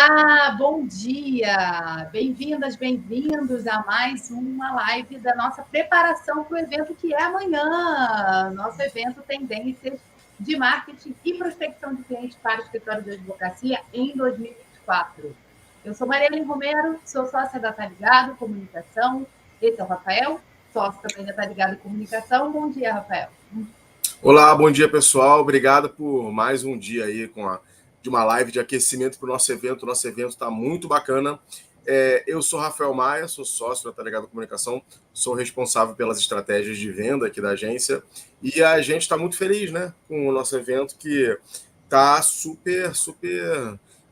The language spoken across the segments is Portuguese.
Olá, bom dia! Bem-vindas, bem-vindos a mais uma live da nossa preparação para o evento que é amanhã. Nosso evento Tendências de Marketing e Prospecção de Clientes para o Escritório de Advocacia em 2024. Eu sou Mariane Romero, sou sócia da Tá Ligado Comunicação. Esse é o Rafael, sócio também da Tá Ligado Comunicação. Bom dia, Rafael. Olá, bom dia, pessoal. Obrigado por mais um dia aí de uma live de aquecimento para o nosso evento. O nosso evento está muito bacana. Eu sou Rafael Maia, sou sócio da Tá Ligado Comunicação, sou responsável pelas estratégias de venda aqui da agência. E a gente está muito feliz, né, com o nosso evento, que está super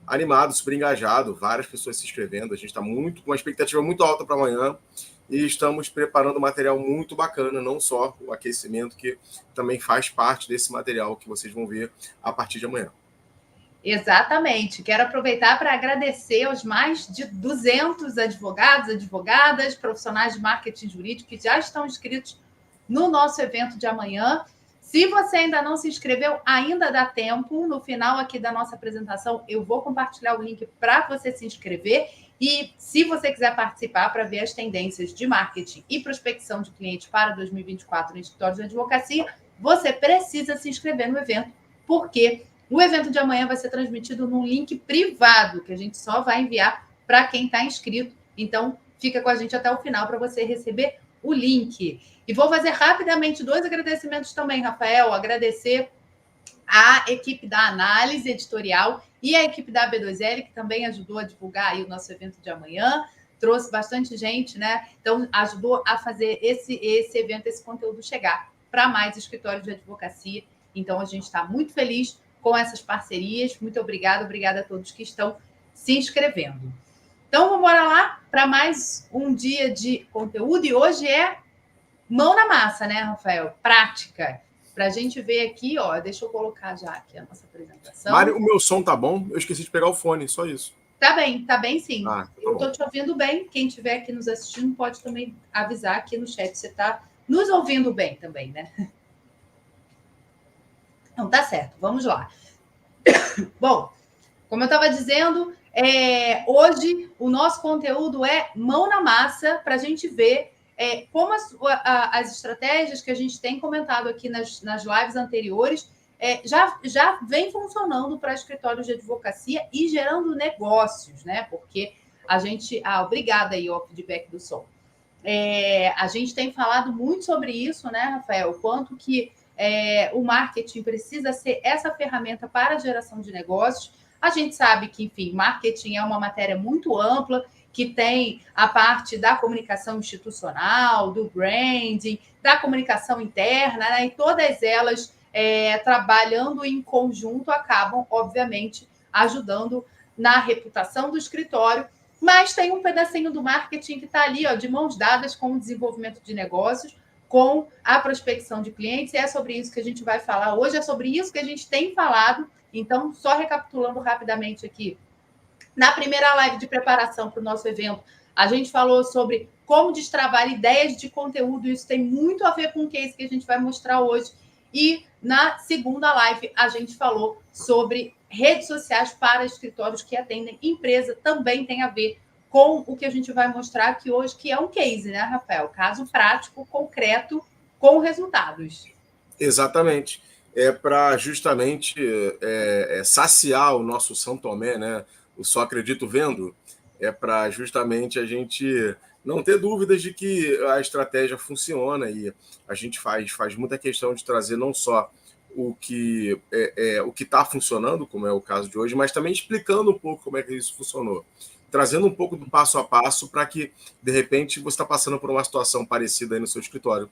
animado, super engajado. Várias pessoas se inscrevendo. A gente está com uma expectativa muito alta para amanhã. E estamos preparando material muito bacana, não só o aquecimento, que também faz parte desse material que vocês vão ver a partir de amanhã. Exatamente. Quero aproveitar para agradecer aos mais de 200 advogados, advogadas, profissionais de marketing jurídico que já estão inscritos no nosso evento de amanhã. Se você ainda não se inscreveu, ainda dá tempo. No final aqui da nossa apresentação, eu vou compartilhar o link para você se inscrever. E se você quiser participar para ver as tendências de marketing e prospecção de clientes para 2024 no escritório de advocacia, você precisa se inscrever no evento, porque o evento de amanhã vai ser transmitido num link privado, que a gente só vai enviar para quem está inscrito. Então, fica com a gente até o final para você receber o link. E vou fazer rapidamente 2 agradecimentos também, Rafael. Agradecer a equipe da análise editorial e a equipe da B2L, que também ajudou a divulgar aí o nosso evento de amanhã. Trouxe bastante gente, né? Então, ajudou a fazer esse evento, esse conteúdo chegar para mais escritórios de advocacia. Então, a gente está muito feliz com essas parcerias. Muito obrigada a todos que estão se inscrevendo. Então, vamos lá para mais um dia de conteúdo. E hoje é mão na massa, né, Rafael? Prática. Para a gente ver aqui, ó, deixa eu colocar já aqui a nossa apresentação. Mário, o meu som tá bom? Eu esqueci de pegar o fone, só isso. Tá bem sim. Tá eu tô te ouvindo bem. Quem estiver aqui nos assistindo pode também avisar aqui no chat. Você está nos ouvindo bem também, né? Então, tá certo. Vamos lá. Bom, como eu estava dizendo, hoje o nosso conteúdo é mão na massa para a gente ver como as estratégias que a gente tem comentado aqui nas lives anteriores já vem funcionando para escritórios de advocacia e gerando negócios, né? Porque a gente... obrigada aí, ó, feedback do som. A gente tem falado muito sobre isso, né, Rafael? O quanto que o marketing precisa ser essa ferramenta para a geração de negócios. A gente sabe que, enfim, marketing é uma matéria muito ampla, que tem a parte da comunicação institucional, do branding, da comunicação interna, né? E todas elas, trabalhando em conjunto, acabam, obviamente, ajudando na reputação do escritório, mas tem um pedacinho do marketing que está ali, ó, de mãos dadas com o desenvolvimento de negócios, com a prospecção de clientes, e é sobre isso que a gente vai falar hoje, é sobre isso que a gente tem falado. Então, só recapitulando rapidamente aqui, na primeira live de preparação para o nosso evento, a gente falou sobre como destravar ideias de conteúdo, isso tem muito a ver com o case que a gente vai mostrar hoje. E na segunda live, a gente falou sobre redes sociais para escritórios que atendem empresa, também tem a ver com o que a gente vai mostrar aqui hoje, que é um case, né, Rafael? Caso prático, concreto, com resultados. Exatamente. É para justamente saciar o nosso São Tomé, né? O Só Acredito Vendo. É para justamente a gente não ter dúvidas de que a estratégia funciona, e a gente faz muita questão de trazer não só o que está funcionando, como é o caso de hoje, mas também explicando um pouco como é que isso funcionou. Trazendo um pouco do passo a passo para que, de repente, você está passando por uma situação parecida aí no seu escritório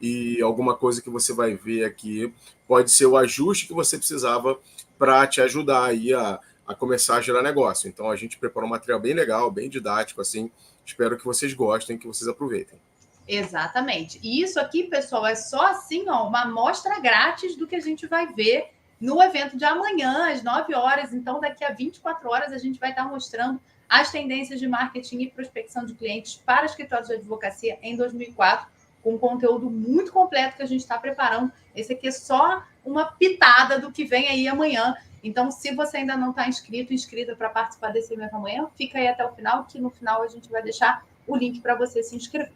e alguma coisa que você vai ver aqui pode ser o ajuste que você precisava para te ajudar aí a começar a gerar negócio. Então, a gente preparou um material bem legal, bem didático, assim. Espero que vocês gostem, que vocês aproveitem. Exatamente. E isso aqui, pessoal, é só assim, ó, uma amostra grátis do que a gente vai ver no evento de amanhã, às 9 horas. Então, daqui a 24 horas, a gente vai estar mostrando as tendências de marketing e prospecção de clientes para escritórios de advocacia em 2004, com conteúdo muito completo que a gente está preparando. Esse aqui é só uma pitada do que vem aí amanhã. Então, se você ainda não está inscrita para participar desse evento amanhã, fica aí até o final, que no final a gente vai deixar o link para você se inscrever.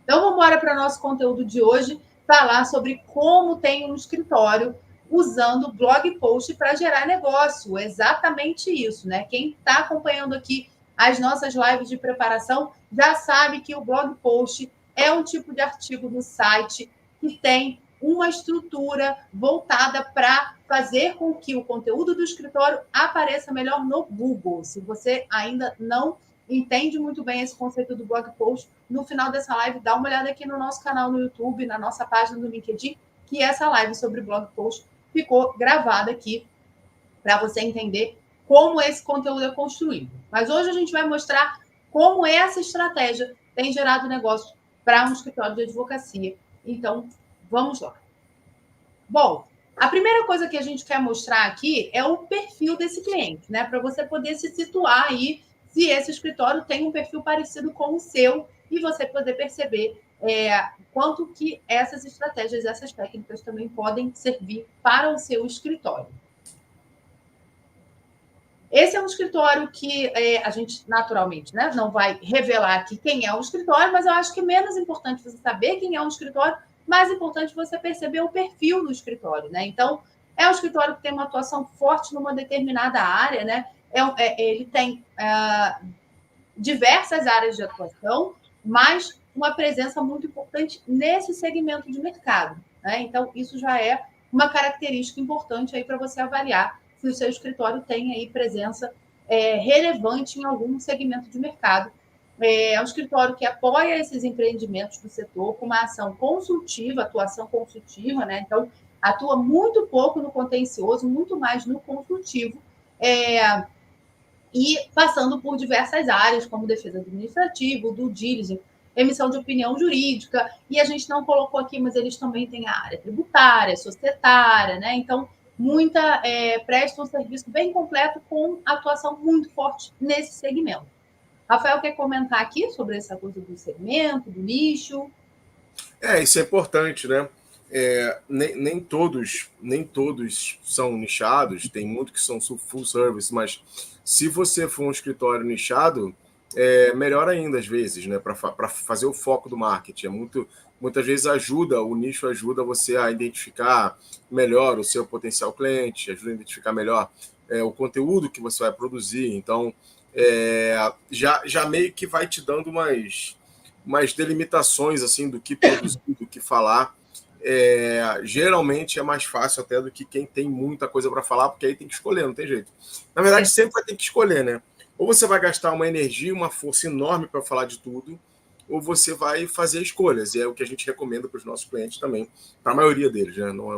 Então, vamos embora para o nosso conteúdo de hoje, falar sobre como tem um escritório usando blog post para gerar negócio. Exatamente isso, né? Quem está acompanhando aqui as nossas lives de preparação já sabe que o blog post é um tipo de artigo no site que tem uma estrutura voltada para fazer com que o conteúdo do escritório apareça melhor no Google. Se você ainda não entende muito bem esse conceito do blog post, no final dessa live, dá uma olhada aqui no nosso canal no YouTube, na nossa página do LinkedIn, que essa live sobre blog post ficou gravada aqui para você entender como esse conteúdo é construído. Mas hoje a gente vai mostrar como essa estratégia tem gerado negócio para um escritório de advocacia. Então, vamos lá. Bom, a primeira coisa que a gente quer mostrar aqui é o perfil desse cliente, né? Para você poder se situar aí se esse escritório tem um perfil parecido com o seu e você poder perceber quanto que essas estratégias, essas técnicas também podem servir para o seu escritório. Esse é um escritório que a gente, naturalmente, né, não vai revelar aqui quem é o escritório, mas eu acho que é menos importante você saber quem é um escritório, mais importante você perceber o perfil do escritório, né? Então, é um escritório que tem uma atuação forte numa determinada área, né? Ele tem diversas áreas de atuação, mas uma presença muito importante nesse segmento de mercado, né? Então, isso já é uma característica importante aí para você avaliar se o seu escritório tem aí presença relevante em algum segmento de mercado. É um escritório que apoia esses empreendimentos do setor com uma ação consultiva, atuação consultiva, né? Então, atua muito pouco no contencioso, muito mais no consultivo, e passando por diversas áreas, como defesa administrativa, due diligence, emissão de opinião jurídica, e a gente não colocou aqui, mas eles também têm a área tributária, societária, né? Então, presta um serviço bem completo com atuação muito forte nesse segmento. Rafael quer comentar aqui sobre essa coisa do segmento, do nicho? Isso é importante, né? Nem todos são nichados, tem muito que são full service, mas se você for um escritório nichado, é melhor ainda às vezes, né? Para fazer o foco do marketing. Muitas vezes o nicho ajuda você a identificar melhor o seu potencial cliente, ajuda a identificar melhor o conteúdo que você vai produzir. Então, já meio que vai te dando umas delimitações assim do que produzir, do que falar. Geralmente é mais fácil até do que quem tem muita coisa para falar, porque aí tem que escolher, não tem jeito. Na verdade, sempre vai ter que escolher, né? Ou você vai gastar uma energia, uma força enorme para falar de tudo, ou você vai fazer escolhas. E é o que a gente recomenda para os nossos clientes também, para a maioria deles, né? Não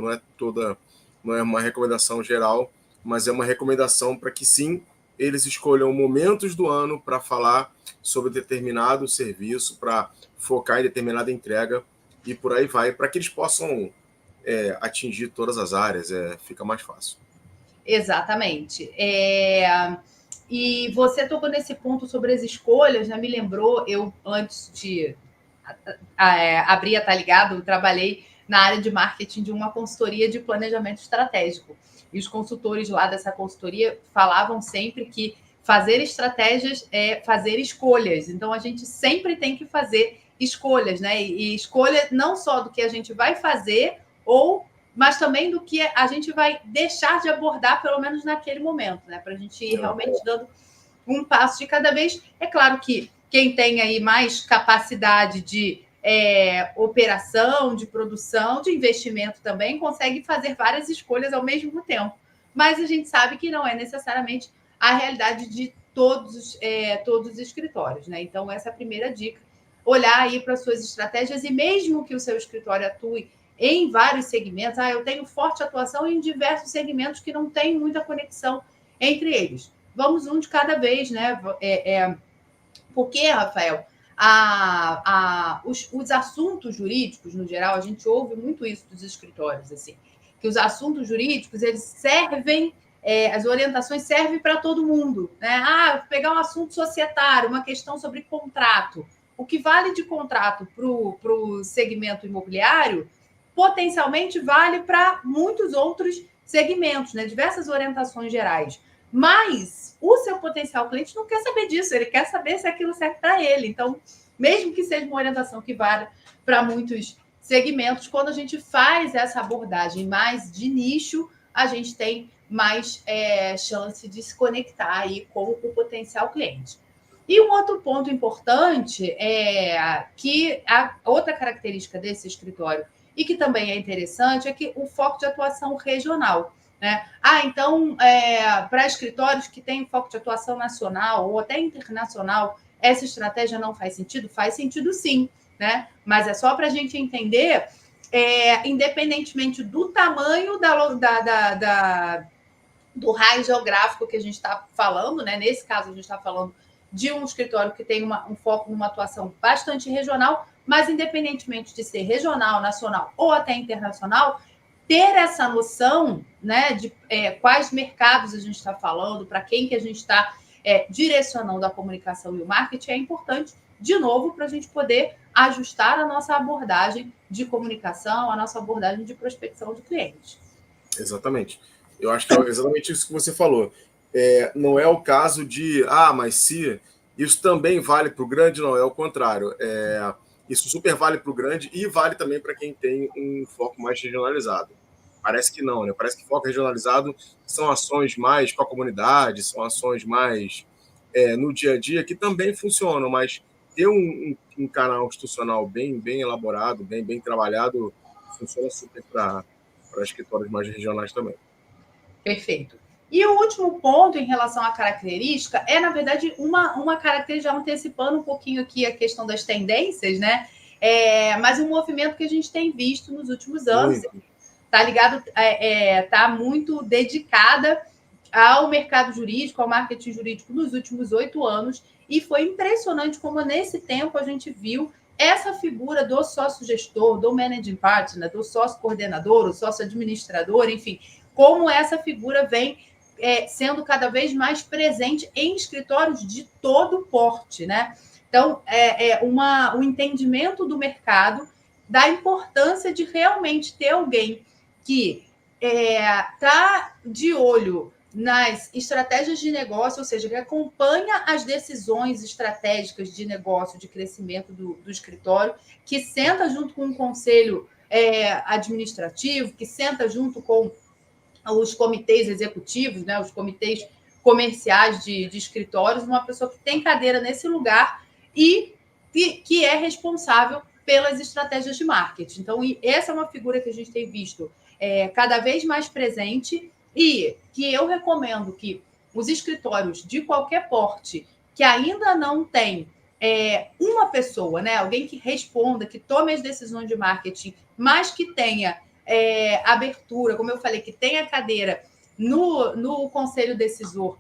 é uma recomendação geral, mas é uma recomendação para que sim, eles escolham momentos do ano para falar sobre determinado serviço, para focar em determinada entrega e por aí vai, para que eles possam atingir todas as áreas, fica mais fácil. Exatamente. E você tocou nesse ponto sobre as escolhas, né? Me lembrou, eu antes de abrir a Tá Ligado, eu trabalhei na área de marketing de uma consultoria de planejamento estratégico. E os consultores lá dessa consultoria falavam sempre que fazer estratégias é fazer escolhas. Então, a gente sempre tem que fazer escolhas, né? E escolha não só do que a gente vai fazer, mas também do que a gente vai deixar de abordar, pelo menos naquele momento, né? Para a gente ir realmente dando um passo de cada vez. É claro que quem tem aí mais capacidade de operação, de produção, de investimento também, consegue fazer várias escolhas ao mesmo tempo. Mas a gente sabe que não é necessariamente a realidade de todos os escritórios, né? Então, essa é a primeira dica. Olhar aí para as suas estratégias e mesmo que o seu escritório atue em vários segmentos, eu tenho forte atuação em diversos segmentos que não tem muita conexão entre eles. Vamos um de cada vez, né? Porque, Rafael, os assuntos jurídicos, no geral, a gente ouve muito isso dos escritórios, assim, que os assuntos jurídicos, eles servem, as orientações servem para todo mundo, né? Pegar um assunto societário, uma questão sobre contrato. o que vale de contrato para o segmento imobiliário, potencialmente vale para muitos outros segmentos, né? Diversas orientações gerais. Mas o seu potencial cliente não quer saber disso, ele quer saber se aquilo serve para ele. Então, mesmo que seja uma orientação que vale para muitos segmentos, quando a gente faz essa abordagem mais de nicho, a gente tem mais chance de se conectar aí com o potencial cliente. E um outro ponto importante é que a outra característica desse escritório, e que também é interessante, é que o foco de atuação regional. Né? Então, para escritórios que têm foco de atuação nacional ou até internacional, essa estratégia não faz sentido? Faz sentido sim, né? Mas é só para a gente entender, independentemente do tamanho do raio geográfico que a gente está falando, né? Nesse caso, a gente está falando de um escritório que tem um foco numa atuação bastante regional, mas independentemente de ser regional, nacional ou até internacional, ter essa noção, né, de quais mercados a gente está falando, para quem que a gente está direcionando a comunicação e o marketing é importante, de novo, para a gente poder ajustar a nossa abordagem de comunicação, a nossa abordagem de prospecção de clientes. Exatamente. Eu acho que é exatamente isso que você falou. Não é o caso de, mas se isso também vale para o grande, não, é o contrário. Isso super vale para o grande e vale também para quem tem um foco mais regionalizado. Parece que não, né? Parece que foco regionalizado são ações mais com a comunidade, são ações mais no dia a dia, que também funcionam, mas ter um canal institucional bem elaborado, bem trabalhado, funciona super para escritórios mais regionais também. Perfeito. E o último ponto em relação à característica é, na verdade, uma característica, já antecipando um pouquinho aqui a questão das tendências, né? Mas um movimento que a gente tem visto nos últimos anos, tá ligado? Tá muito dedicada ao mercado jurídico, ao marketing jurídico nos últimos 8 anos, e foi impressionante como nesse tempo a gente viu essa figura do sócio-gestor, do managing partner, do sócio-coordenador, o sócio-administrador, enfim, como essa figura vem sendo cada vez mais presente em escritórios de todo porte, né? Então, um entendimento do mercado, da importância de realmente ter alguém que está de olho nas estratégias de negócio, ou seja, que acompanha as decisões estratégicas de negócio, de crescimento do escritório, que senta junto com o conselho administrativo, que senta junto com os comitês executivos, né, os comitês comerciais de escritórios, uma pessoa que tem cadeira nesse lugar e que é responsável pelas estratégias de marketing. Então, essa é uma figura que a gente tem visto cada vez mais presente e que eu recomendo que os escritórios de qualquer porte que ainda não tem uma pessoa, né, alguém que responda, que tome as decisões de marketing, mas que tenha abertura, como eu falei, que tenha cadeira no conselho decisor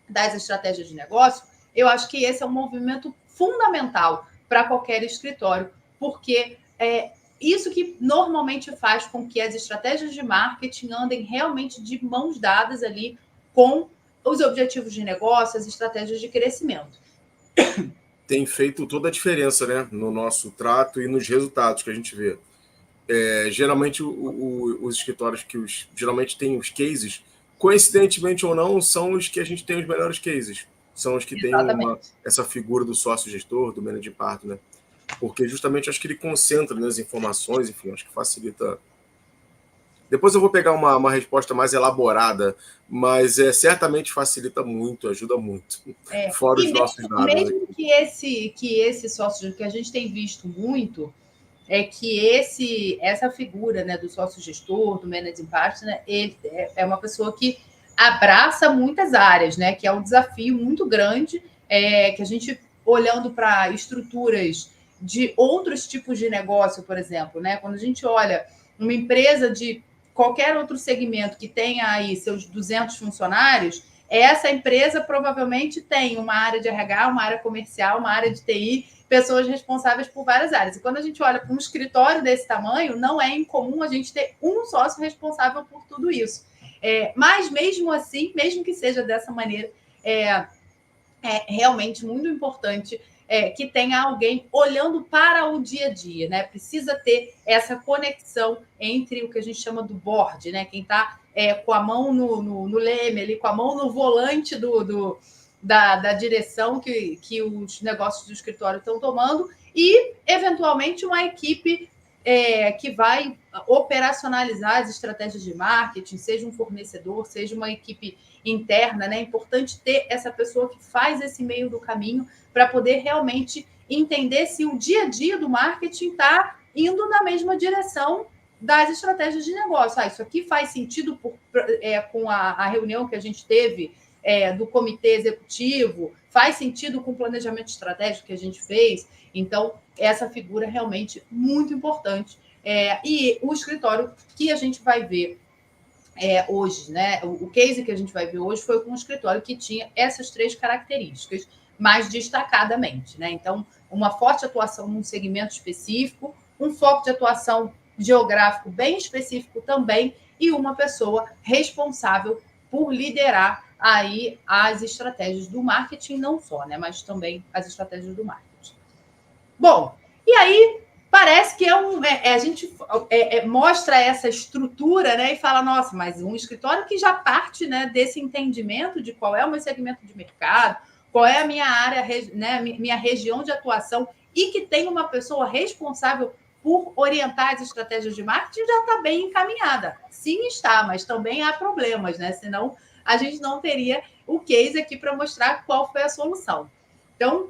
das estratégias de negócio, eu acho que esse é um movimento fundamental para qualquer escritório, porque isso que normalmente faz com que as estratégias de marketing andem realmente de mãos dadas ali com os objetivos de negócio, as estratégias de crescimento. Tem feito toda a diferença, né, no nosso trato e nos resultados que a gente vê. Geralmente, os escritórios que geralmente têm os cases, coincidentemente ou não, são os que a gente tem os melhores cases. São os que têm essa figura do sócio-gestor, do managing partner. Porque justamente acho que ele concentra nas informações, enfim, acho que facilita. Depois eu vou pegar uma resposta mais elaborada, mas certamente facilita muito, ajuda muito. Fora os nossos dados. Mesmo que esse sócio, que a gente tem visto muito, é que essa figura, né, do sócio-gestor, do managing partner, ele é uma pessoa que abraça muitas áreas, né, que é um desafio muito grande, que a gente, olhando para estruturas de outros tipos de negócio, por exemplo, né, quando a gente olha uma empresa de qualquer outro segmento que tenha aí seus 200 funcionários, essa empresa provavelmente tem uma área de RH, uma área comercial, uma área de TI, pessoas responsáveis por várias áreas. E quando a gente olha para um escritório desse tamanho, não é incomum a gente ter um sócio responsável por tudo isso. Mas mesmo assim, mesmo que seja dessa maneira, é realmente muito importante que tenha alguém olhando para o dia a dia, né? Precisa ter essa conexão entre o que a gente chama do board, né? Quem está com a mão no leme, ali, com a mão no volante da direção que os negócios do escritório estão tomando, e, eventualmente, uma equipe que vai operacionalizar as estratégias de marketing, seja um fornecedor, seja uma equipe interna, né? É importante ter essa pessoa que faz esse meio do caminho para poder realmente entender se o dia a dia do marketing está indo na mesma direção das estratégias de negócio. Isso aqui faz sentido com a reunião que a gente teve do comitê executivo, faz sentido com o planejamento estratégico que a gente fez. Então, essa figura é realmente muito importante. E o escritório que a gente vai ver hoje, né? O case que a gente vai ver hoje foi com um escritório que tinha essas 3 características mais destacadamente, né? Então, uma forte atuação num segmento específico, um foco de atuação geográfico bem específico também, e uma pessoa responsável por liderar aí as estratégias do marketing, não só, né? Mas também as estratégias do marketing. Bom, e aí parece que a gente mostra essa estrutura, né, e fala, nossa, mas um escritório que já parte, né, desse entendimento de qual é o meu segmento de mercado, qual é a minha área, né, minha região de atuação, e que tem uma pessoa responsável por orientar as estratégias de marketing, já está bem encaminhada. Sim, está, mas também há problemas, né? Senão a gente não teria o case aqui para mostrar qual foi a solução. Então,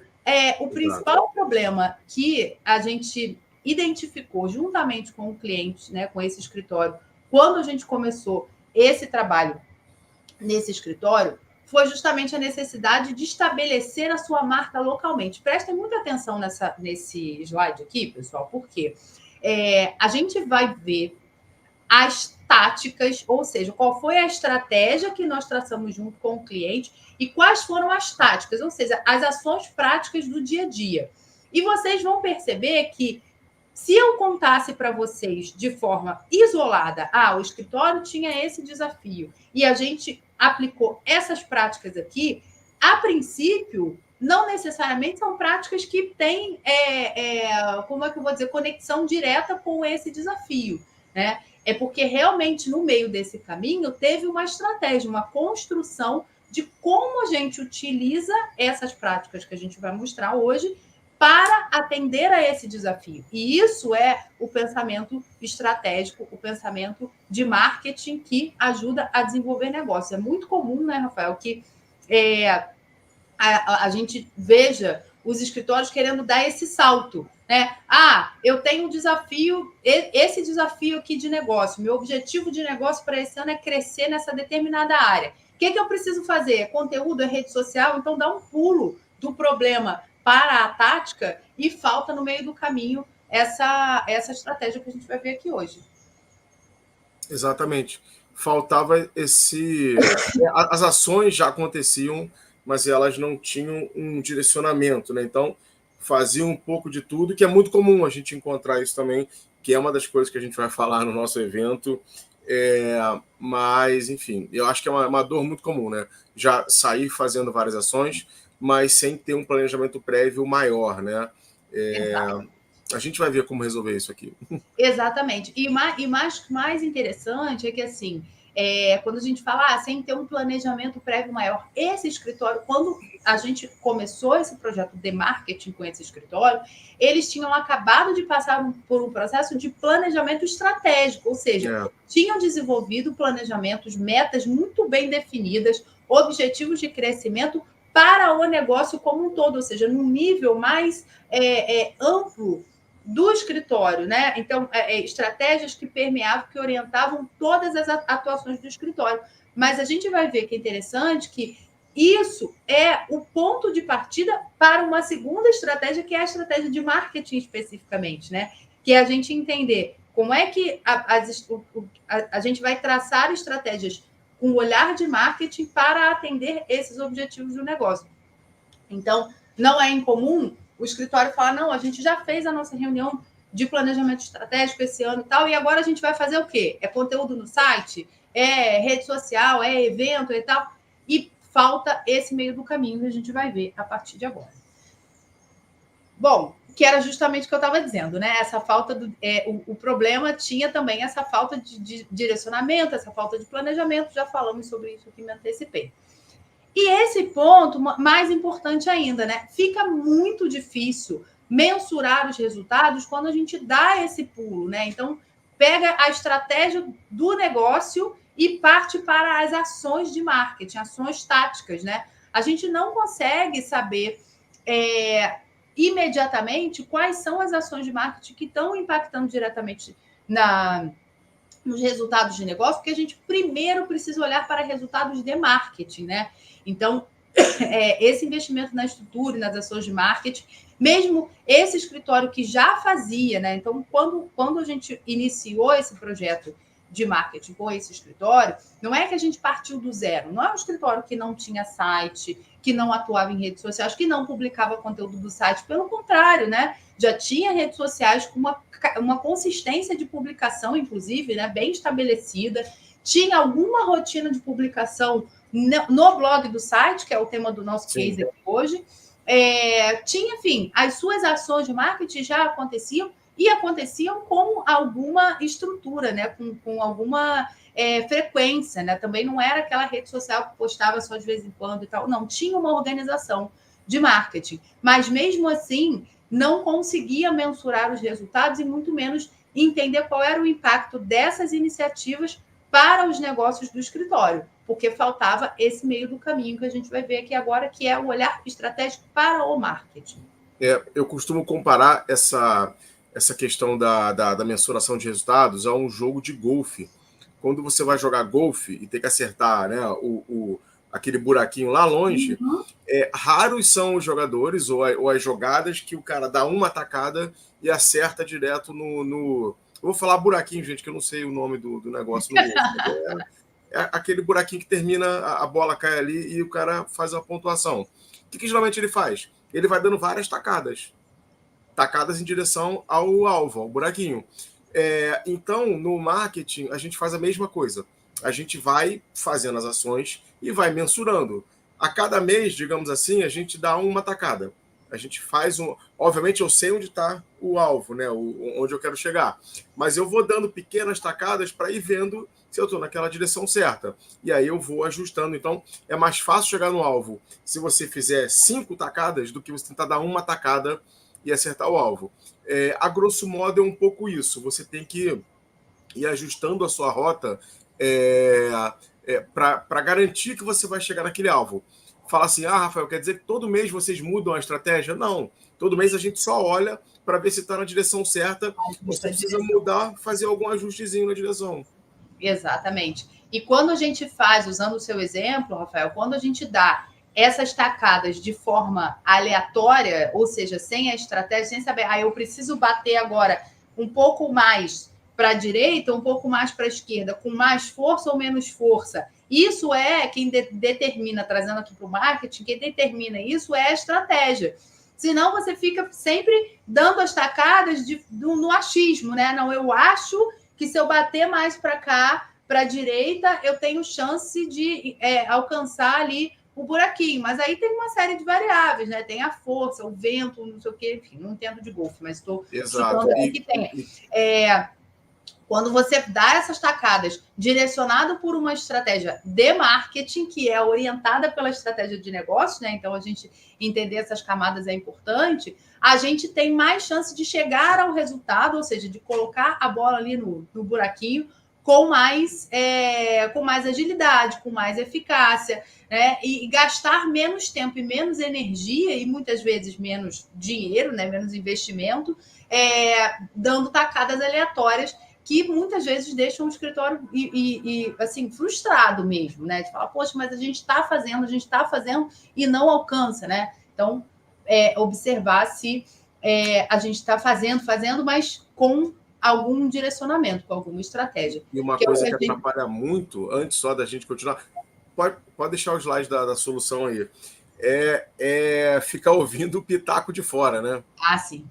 o principal problema que a gente identificou juntamente com o cliente, né, com esse escritório, quando a gente começou esse trabalho nesse escritório, foi justamente a necessidade de estabelecer a sua marca localmente. Prestem muita atenção nesse slide aqui, pessoal, porque a gente vai ver as táticas, ou seja, qual foi a estratégia que nós traçamos junto com o cliente e quais foram as táticas, ou seja, as ações práticas do dia a dia. E vocês vão perceber que, se eu contasse para vocês de forma isolada, o escritório tinha esse desafio e a gente aplicou essas práticas aqui, a princípio, não necessariamente são práticas que têm, como é que eu vou dizer, conexão direta com esse desafio, né? É porque realmente no meio desse caminho teve uma estratégia, uma construção de como a gente utiliza essas práticas que a gente vai mostrar hoje para atender a esse desafio. E isso é o pensamento estratégico, o pensamento de marketing que ajuda a desenvolver negócio. É muito comum, né, Rafael, que a gente veja os escritórios querendo dar esse salto, né? Eu tenho um desafio, esse desafio aqui de negócio, meu objetivo de negócio para esse ano é crescer nessa determinada área. O que eu preciso fazer? É conteúdo, é rede social? Então dá um pulo do problema para a tática e falta no meio do caminho essa estratégia que a gente vai ver aqui hoje. Exatamente. Faltava esse... As ações já aconteciam, mas elas não tinham um direcionamento, né? Então, faziam um pouco de tudo, que é muito comum a gente encontrar isso também, que é uma das coisas que a gente vai falar no nosso evento. Mas, enfim, eu acho que é uma dor muito comum, né? Já sair fazendo várias ações, mas sem ter um planejamento prévio maior, né? A gente vai ver como resolver isso aqui. Exatamente. E mais interessante é que, assim, quando a gente fala sem ter um planejamento prévio maior, esse escritório, quando a gente começou esse projeto de marketing com esse escritório, eles tinham acabado de passar por um processo de planejamento estratégico, ou seja, tinham desenvolvido planejamentos, metas muito bem definidas, objetivos de crescimento para o negócio como um todo, ou seja, num nível mais amplo do escritório, né? Então, estratégias que permeavam, que orientavam todas as atuações do escritório. Mas a gente vai ver que é interessante que isso é o ponto de partida para uma segunda estratégia, que é a estratégia de marketing especificamente, né? Que é a gente entender como é que a gente vai traçar estratégias com olhar de marketing para atender esses objetivos do negócio. Então, não é incomum o escritório falar, não, a gente já fez a nossa reunião de planejamento estratégico esse ano e tal, e agora a gente vai fazer o quê? É conteúdo no site? É rede social? É evento e tal? E falta esse meio do caminho que a gente vai ver a partir de agora. Bom, que era justamente o que eu estava dizendo, né? Essa falta o problema tinha também essa falta de direcionamento, essa falta de planejamento. Já falamos sobre isso aqui, me antecipei. E esse ponto, mais importante ainda, né? Fica muito difícil mensurar os resultados quando a gente dá esse pulo, né? Então, pega a estratégia do negócio e parte para as ações de marketing, ações táticas, né? A gente não consegue saber imediatamente quais são as ações de marketing que estão impactando diretamente nos resultados de negócio, porque a gente primeiro precisa olhar para resultados de marketing, né? Então, esse investimento na estrutura e nas ações de marketing, mesmo esse escritório que já fazia, né? Então, quando a gente iniciou esse projeto de marketing com esse escritório, não é que a gente partiu do zero, não é um escritório que não tinha site, que não atuava em redes sociais, que não publicava conteúdo do site, pelo contrário, né? Já tinha redes sociais com uma consistência de publicação, inclusive, né, bem estabelecida, tinha alguma rotina de publicação no blog do site, que é o tema do nosso case aqui hoje, tinha, enfim, as suas ações de marketing já aconteciam e aconteciam com alguma estrutura, né, com alguma frequência, né? Também não era aquela rede social que postava só de vez em quando e tal, não, tinha uma organização de marketing, mas mesmo assim não conseguia mensurar os resultados e muito menos entender qual era o impacto dessas iniciativas para os negócios do escritório, porque faltava esse meio do caminho que a gente vai ver aqui agora, que é o olhar estratégico para o marketing. Eu costumo comparar essa questão da mensuração de resultados a um jogo de golfe. Quando você vai jogar golfe e tem que acertar, né, aquele buraquinho lá longe, raros são os jogadores ou as jogadas que o cara dá uma tacada e acerta direto no... Eu vou falar buraquinho, gente, que eu não sei o nome do negócio no golfe. É aquele buraquinho que termina, a bola cai ali e o cara faz a pontuação. O que geralmente ele faz? Ele vai dando várias tacadas em direção ao alvo, ao buraquinho. Então, no marketing, a gente faz a mesma coisa. A gente vai fazendo as ações e vai mensurando. A cada mês, digamos assim, a gente dá uma tacada. A gente faz um... Obviamente, eu sei onde está o alvo, né? Onde eu quero chegar. Mas eu vou dando pequenas tacadas para ir vendo se eu estou naquela direção certa. E aí eu vou ajustando. Então, é mais fácil chegar no alvo se você fizer 5 tacadas do que você tentar dar uma tacada e acertar o alvo. A grosso modo, é um pouco isso. Você tem que ir ajustando a sua rota para garantir que você vai chegar naquele alvo. Fala assim, Rafael, quer dizer que todo mês vocês mudam a estratégia? Não. Todo mês a gente só olha para ver se está na direção certa. Você precisa mudar, fazer algum ajustezinho na direção. Exatamente. E quando a gente faz, usando o seu exemplo, Rafael, quando a gente dá essas tacadas de forma aleatória, ou seja, sem a estratégia, sem saber, eu preciso bater agora um pouco mais para a direita, um pouco mais para a esquerda, com mais força ou menos força. Isso é quem determina, trazendo aqui para o marketing, quem determina isso é a estratégia. Senão você fica sempre dando as tacadas no achismo, né? Não, eu acho que se eu bater mais para cá, para a direita, eu tenho chance de alcançar ali o buraquinho. Mas aí tem uma série de variáveis, né? Tem a força, o vento, não sei o quê, enfim, não entendo de golfe, mas estou chutando aqui que tem. Quando você dá essas tacadas direcionado por uma estratégia de marketing, que é orientada pela estratégia de negócio, né? Então, a gente entender essas camadas é importante, a gente tem mais chance de chegar ao resultado, ou seja, de colocar a bola ali no buraquinho com mais agilidade, com mais eficácia, né? E gastar menos tempo e menos energia, e muitas vezes menos dinheiro, né? Menos investimento, dando tacadas aleatórias, que muitas vezes deixam o escritório assim, frustrado mesmo, né? De falar, poxa, mas a gente está fazendo e não alcança, né? Então, observar se a gente está fazendo, mas com algum direcionamento, com alguma estratégia. E uma coisa que atrapalha muito, antes só da gente continuar, pode deixar os slides da solução aí, ficar ouvindo o pitaco de fora, né? Sim.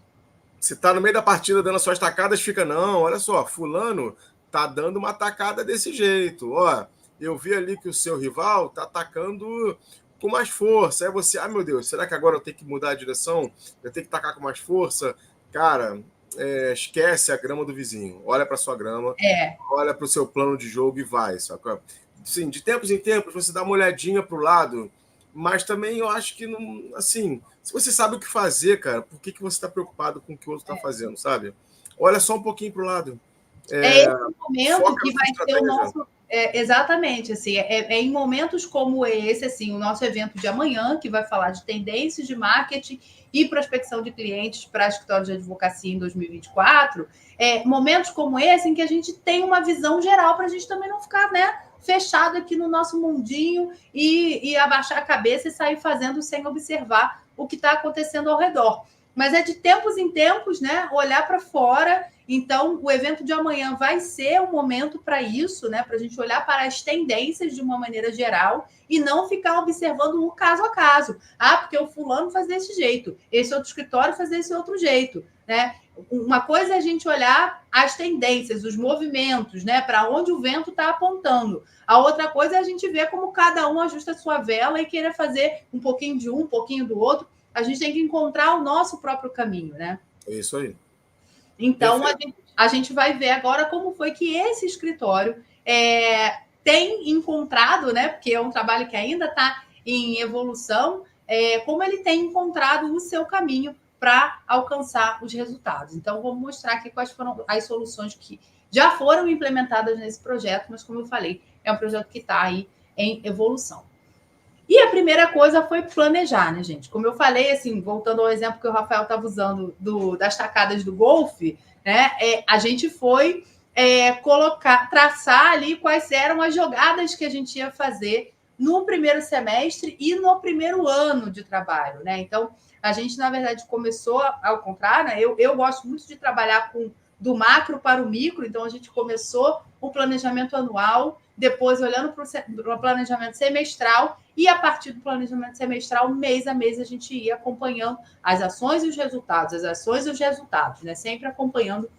Você está no meio da partida dando as suas tacadas, fica, não, olha só, fulano tá dando uma tacada desse jeito. Ó, eu vi ali que o seu rival tá atacando com mais força. Aí você, meu Deus, será que agora eu tenho que mudar a direção? Eu tenho que tacar com mais força? Cara, esquece a grama do vizinho. Olha para sua grama, olha para o seu plano de jogo e vai. Saca? Sim, de tempos em tempos você dá uma olhadinha para o lado, mas também eu acho que não, assim, se você sabe o que fazer, cara, por que você está preocupado com o que o outro está fazendo, sabe? Olha só um pouquinho para o lado. Esse momento que vai ser o estratégia. nosso. Exatamente, assim, em momentos como esse, assim, o nosso evento de amanhã, que vai falar de tendências de marketing e prospecção de clientes para escritórios de advocacia em 2024, momentos como esse em que a gente tem uma visão geral para a gente também não ficar, né, fechado aqui no nosso mundinho e abaixar a cabeça e sair fazendo sem observar o que está acontecendo ao redor. Mas é de tempos em tempos, né, olhar para fora. Então, o evento de amanhã vai ser um momento para isso, né? Para a gente olhar para as tendências de uma maneira geral e não ficar observando um caso a caso. Ah, porque o fulano faz desse jeito, esse outro escritório faz desse outro jeito, né? Uma coisa é a gente olhar as tendências, os movimentos, né? Para onde o vento está apontando. A outra coisa é a gente ver como cada um ajusta a sua vela e queira fazer um pouquinho de um pouquinho do outro. A gente tem que encontrar o nosso próprio caminho, né? É isso aí. Então, a gente vai ver agora como foi que esse escritório tem encontrado, né? Porque é um trabalho que ainda está em evolução, como ele tem encontrado o seu caminho para alcançar os resultados. Então, vamos mostrar aqui quais foram as soluções que já foram implementadas nesse projeto, mas, como eu falei, é um projeto que está aí em evolução. E a primeira coisa foi planejar, né, gente? Como eu falei, assim, voltando ao exemplo que o Rafael estava usando das tacadas do golfe, né? A gente foi traçar ali quais eram as jogadas que a gente ia fazer no primeiro semestre e no primeiro ano de trabalho, né? Então, a gente, na verdade, começou ao contrário, né? Eu gosto muito de trabalhar do macro para o micro, então a gente começou o planejamento anual, depois olhando para o planejamento semestral, e a partir do planejamento semestral, mês a mês, a gente ia acompanhando as ações e os resultados, as ações e os resultados, né? Sempre acompanhando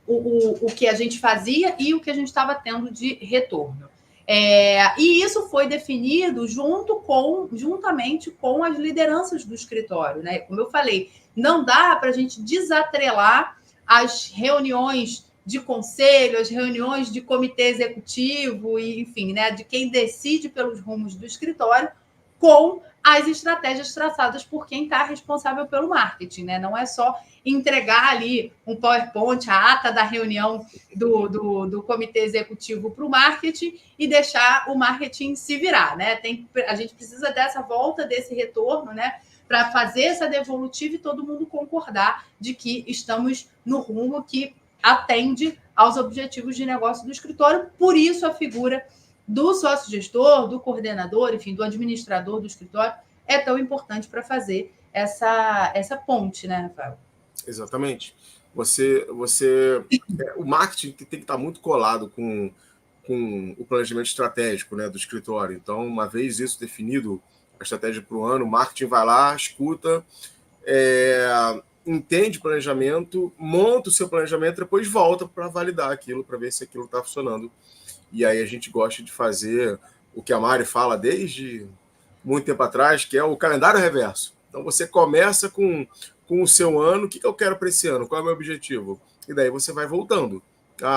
o que a gente fazia e o que a gente estava tendo de retorno. E isso foi definido juntamente com as lideranças do escritório, né? Como eu falei, não dá para a gente desatrelar as reuniões de conselho, as reuniões de comitê executivo, e, enfim, né, de quem decide pelos rumos do escritório, com as estratégias traçadas por quem está responsável pelo marketing, né? Não é só entregar ali um PowerPoint, a ata da reunião do comitê executivo para o marketing e deixar o marketing se virar, né? A gente precisa dessa volta, desse retorno, né? Para fazer essa devolutiva e todo mundo concordar de que estamos no rumo que atende aos objetivos de negócio do escritório. Por isso, a figura do sócio-gestor, do coordenador, enfim, do administrador do escritório é tão importante para fazer essa ponte, né, Rafael? Exatamente. O marketing tem que estar muito colado com o planejamento estratégico, né, do escritório. Então, uma vez isso definido, a estratégia para o ano, o marketing vai lá, escuta, entende o planejamento, monta o seu planejamento, depois volta para validar aquilo, para ver se aquilo está funcionando. E aí a gente gosta de fazer o que a Mari fala desde muito tempo atrás, que é o calendário reverso. Então, você começa com o seu ano, o que eu quero para esse ano, qual é o meu objetivo? E daí você vai voltando.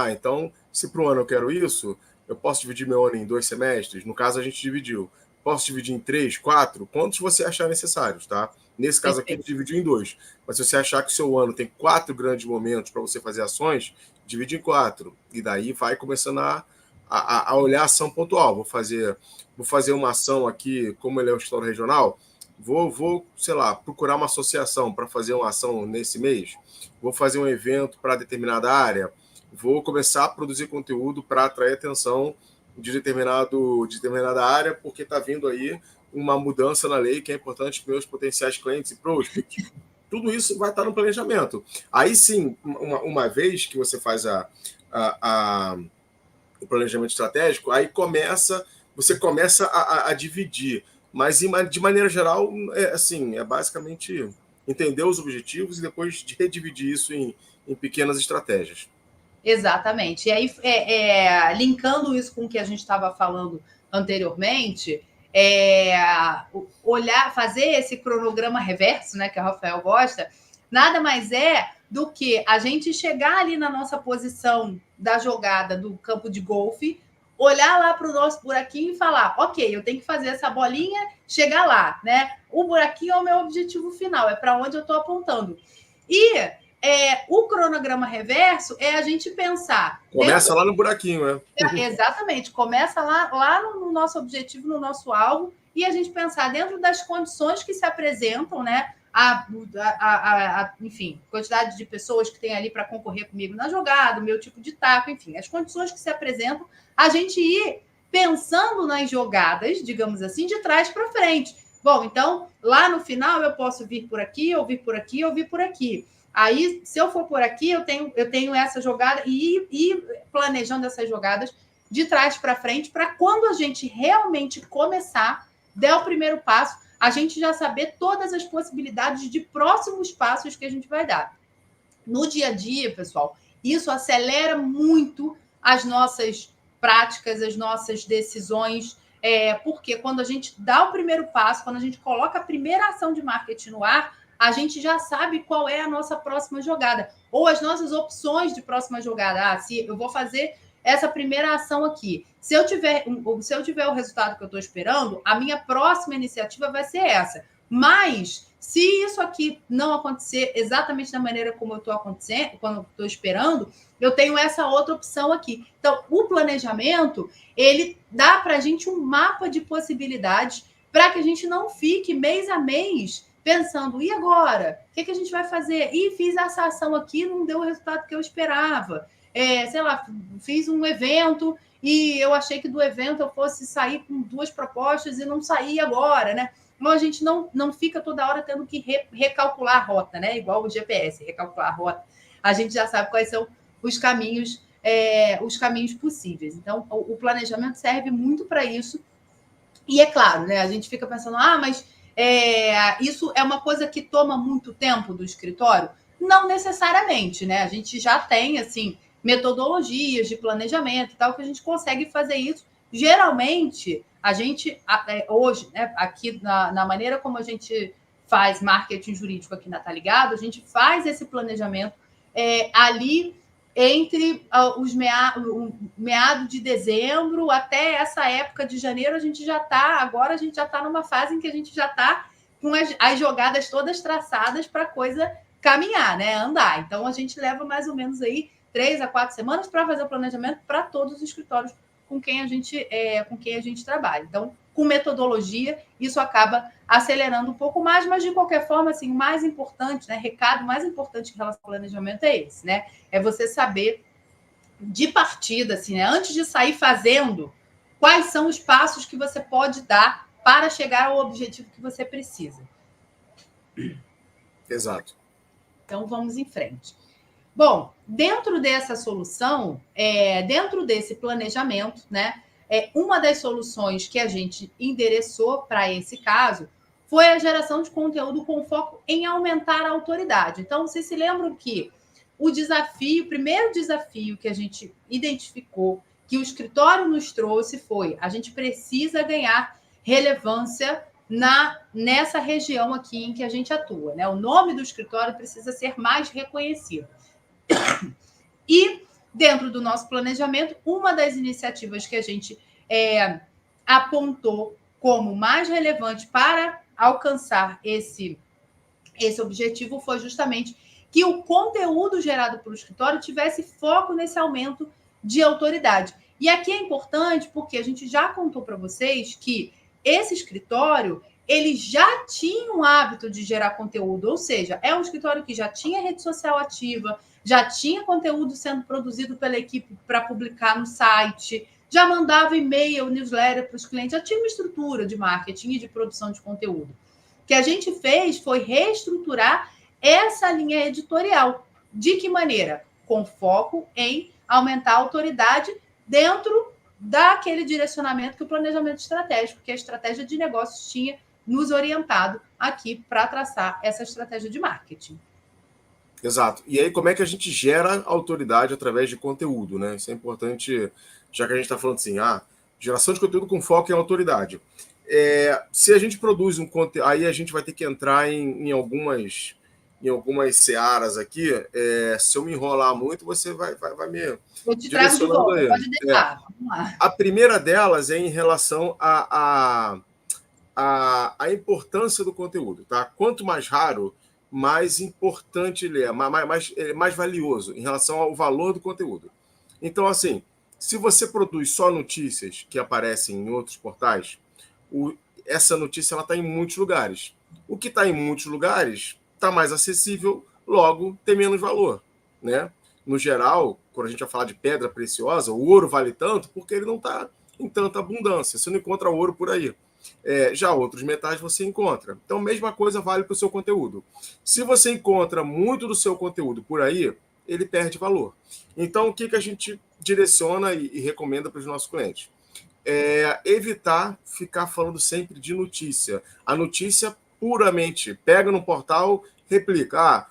Então, se para o ano eu quero isso, eu posso dividir meu ano em 2 semestres? No caso, a gente dividiu. Posso dividir em 3, 4? Quantos você achar necessários, tá? Nesse caso aqui, a gente dividiu em 2. Mas se você achar que o seu ano tem 4 grandes momentos para você fazer ações, divide em 4. E daí vai começando a olhar a ação pontual. Vou fazer uma ação aqui, como ele é um escritório regional, vou, sei lá, procurar uma associação para fazer uma ação nesse mês, vou fazer um evento para determinada área, vou começar a produzir conteúdo para atrair atenção de determinada área, porque está vindo aí uma mudança na lei que é importante para meus potenciais clientes e prospects. Tudo isso vai estar no planejamento. Aí sim, uma vez que você faz o planejamento estratégico, aí você começa a dividir. Mas, de maneira geral, é basicamente entender os objetivos e depois redividir isso em pequenas estratégias. Exatamente. E aí, linkando isso com o que a gente estava falando anteriormente, olhar, fazer esse cronograma reverso, né, que o Rafael gosta, nada mais é do que a gente chegar ali na nossa posição da jogada do campo de golfe, olhar lá para o nosso buraquinho e falar, ok, eu tenho que fazer essa bolinha chegar lá, né? O buraquinho é o meu objetivo final, é para onde eu estou apontando. E o cronograma reverso é a gente pensar... Começa lá no buraquinho, né? Exatamente, começa lá no nosso objetivo, no nosso alvo, e a gente pensar dentro das condições que se apresentam, né? Enfim, quantidade de pessoas que tem ali para concorrer comigo na jogada, o meu tipo de taco, enfim, as condições que se apresentam, a gente ir pensando nas jogadas, digamos assim, de trás para frente. Bom, então, lá no final eu posso vir por aqui, ou vir por aqui, ou vir por aqui. Aí, se eu for por aqui, eu tenho essa jogada e ir planejando essas jogadas de trás para frente, para quando a gente realmente começar, der o primeiro passo, a gente já saber todas as possibilidades de próximos passos que a gente vai dar. No dia a dia, pessoal, isso acelera muito as nossas práticas, as nossas decisões, porque quando a gente dá o primeiro passo, quando a gente coloca a primeira ação de marketing no ar, a gente já sabe qual é a nossa próxima jogada, ou as nossas opções de próxima jogada. Se eu vou fazer essa primeira ação aqui, se eu tiver o resultado que eu estou esperando, a minha próxima iniciativa vai ser essa. Mas, se isso aqui não acontecer exatamente da maneira como eu estou acontecendo, quando eu estou esperando, eu tenho essa outra opção aqui. Então, o planejamento, ele dá para a gente um mapa de possibilidades para que a gente não fique mês a mês pensando, e agora? O que a gente vai fazer? Fiz essa ação aqui, não deu o resultado que eu esperava. Sei lá, fiz um evento e eu achei que do evento eu fosse sair com 2 propostas e não saí agora, né? Então, a gente não fica toda hora tendo que recalcular a rota, né? Igual o GPS, recalcular a rota. A gente já sabe quais são os caminhos possíveis. Então, o planejamento serve muito para isso. E é claro, né? A gente fica pensando, mas isso é uma coisa que toma muito tempo do escritório? Não necessariamente, né? A gente já tem, assim, metodologias de planejamento e tal, que a gente consegue fazer isso. Geralmente, a gente, hoje, né, aqui na maneira como a gente faz marketing jurídico aqui na Tá Ligado, a gente faz esse planejamento ali entre os meados de dezembro até essa época de janeiro, a gente já está numa fase em que a gente já está com as jogadas todas traçadas para a coisa caminhar, né? Andar. Então, a gente leva mais ou menos aí 3 a 4 semanas para fazer o planejamento para todos os escritórios com quem a gente trabalha. Então, com metodologia, isso acaba acelerando um pouco mais, mas de qualquer forma, assim, o mais importante, né, recado mais importante em relação ao planejamento é esse, né? É você saber de partida, assim, né, antes de sair fazendo, quais são os passos que você pode dar para chegar ao objetivo que você precisa. Exato. Então, vamos em frente. Bom, dentro dessa solução, dentro desse planejamento, né, uma das soluções que a gente endereçou para esse caso foi a geração de conteúdo com foco em aumentar a autoridade. Então, vocês se lembram que o primeiro desafio que a gente identificou, que o escritório nos trouxe, foi: a gente precisa ganhar relevância nessa região aqui em que a gente atua, né? O nome do escritório precisa ser mais reconhecido. E, dentro do nosso planejamento, uma das iniciativas que a gente apontou como mais relevante para alcançar esse objetivo foi justamente que o conteúdo gerado pelo escritório tivesse foco nesse aumento de autoridade. E aqui é importante porque a gente já contou para vocês que esse escritório ele já tinha um hábito de gerar conteúdo, ou seja, é um escritório que já tinha rede social ativa, já tinha conteúdo sendo produzido pela equipe para publicar no site, já mandava e-mail, newsletter para os clientes, já tinha uma estrutura de marketing e de produção de conteúdo. O que a gente fez foi reestruturar essa linha editorial. De que maneira? Com foco em aumentar a autoridade dentro daquele direcionamento que o planejamento estratégico, que a estratégia de negócios tinha nos orientado aqui para traçar essa estratégia de marketing. Exato. E aí, como é que a gente gera autoridade através de conteúdo, né? Isso é importante, já que a gente está falando assim, geração de conteúdo com foco em autoridade. se a gente produz um conteúdo, aí a gente vai ter que entrar em algumas searas aqui. Se eu me enrolar muito, você vai me eu te trago de volta, aí. pode deixar. Vamos lá. A primeira delas é em relação à importância do conteúdo. Tá? Quanto mais raro, mais importante ele é, mais valioso em relação ao valor do conteúdo. Então, assim, se você produz só notícias que aparecem em outros portais, essa notícia está em muitos lugares. O que está em muitos lugares está mais acessível, logo tem menos valor, né? No geral, quando a gente vai falar de pedra preciosa, o ouro vale tanto porque ele não está em tanta abundância. Você não encontra ouro por aí. Já outros metais você encontra. Então, a mesma coisa vale para o seu conteúdo. Se você encontra muito do seu conteúdo por aí, ele perde valor. Então, o que a gente direciona e recomenda para os nossos clientes? Evitar ficar falando sempre de notícia. A notícia puramente pega no portal, replica,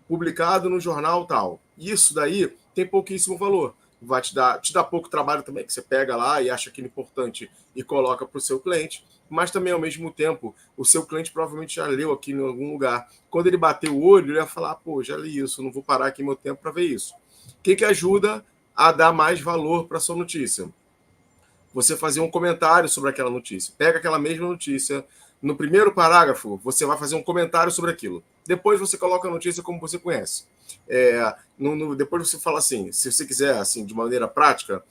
publicado no jornal tal. Isso daí tem pouquíssimo valor. Vai te dar pouco trabalho também, que você pega lá e acha aquilo importante e coloca para o seu cliente, mas também, ao mesmo tempo, o seu cliente provavelmente já leu aqui em algum lugar. Quando ele bater o olho, ele vai falar, pô, já li isso, não vou parar aqui meu tempo para ver isso. O que ajuda a dar mais valor para a sua notícia? Você fazer um comentário sobre aquela notícia. Pega aquela mesma notícia, no primeiro parágrafo, você vai fazer um comentário sobre aquilo. Depois você coloca a notícia como você conhece. Depois você fala assim, se você quiser, assim, de maneira prática,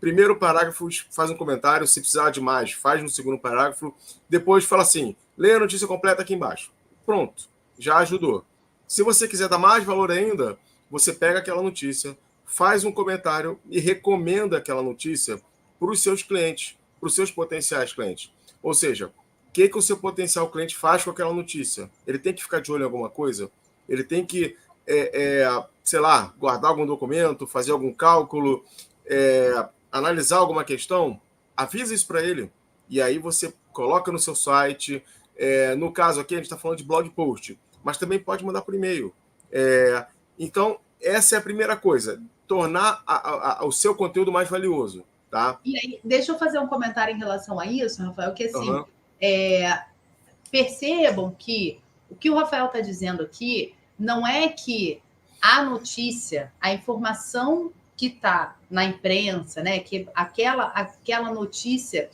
primeiro parágrafo faz um comentário, se precisar de mais, faz no segundo parágrafo, depois fala assim, lê a notícia completa aqui embaixo. Pronto, já ajudou. Se você quiser dar mais valor ainda, você pega aquela notícia, faz um comentário e recomenda aquela notícia para os seus clientes, para os seus potenciais clientes. Ou seja, o que o seu potencial cliente faz com aquela notícia? Ele tem que ficar de olho em alguma coisa? Ele tem que, sei lá, guardar algum documento, fazer algum cálculo, analisar alguma questão? Avisa isso para ele. E aí você coloca no seu site. No caso aqui, a gente está falando de blog post, mas também pode mandar por e-mail. Então, essa é a primeira coisa, tornar o seu conteúdo mais valioso. Tá? E aí, deixa eu fazer um comentário em relação a isso, Rafael, que assim, percebam que o que o Rafael está dizendo aqui não é que a notícia, a informação que está na imprensa, né, que aquela notícia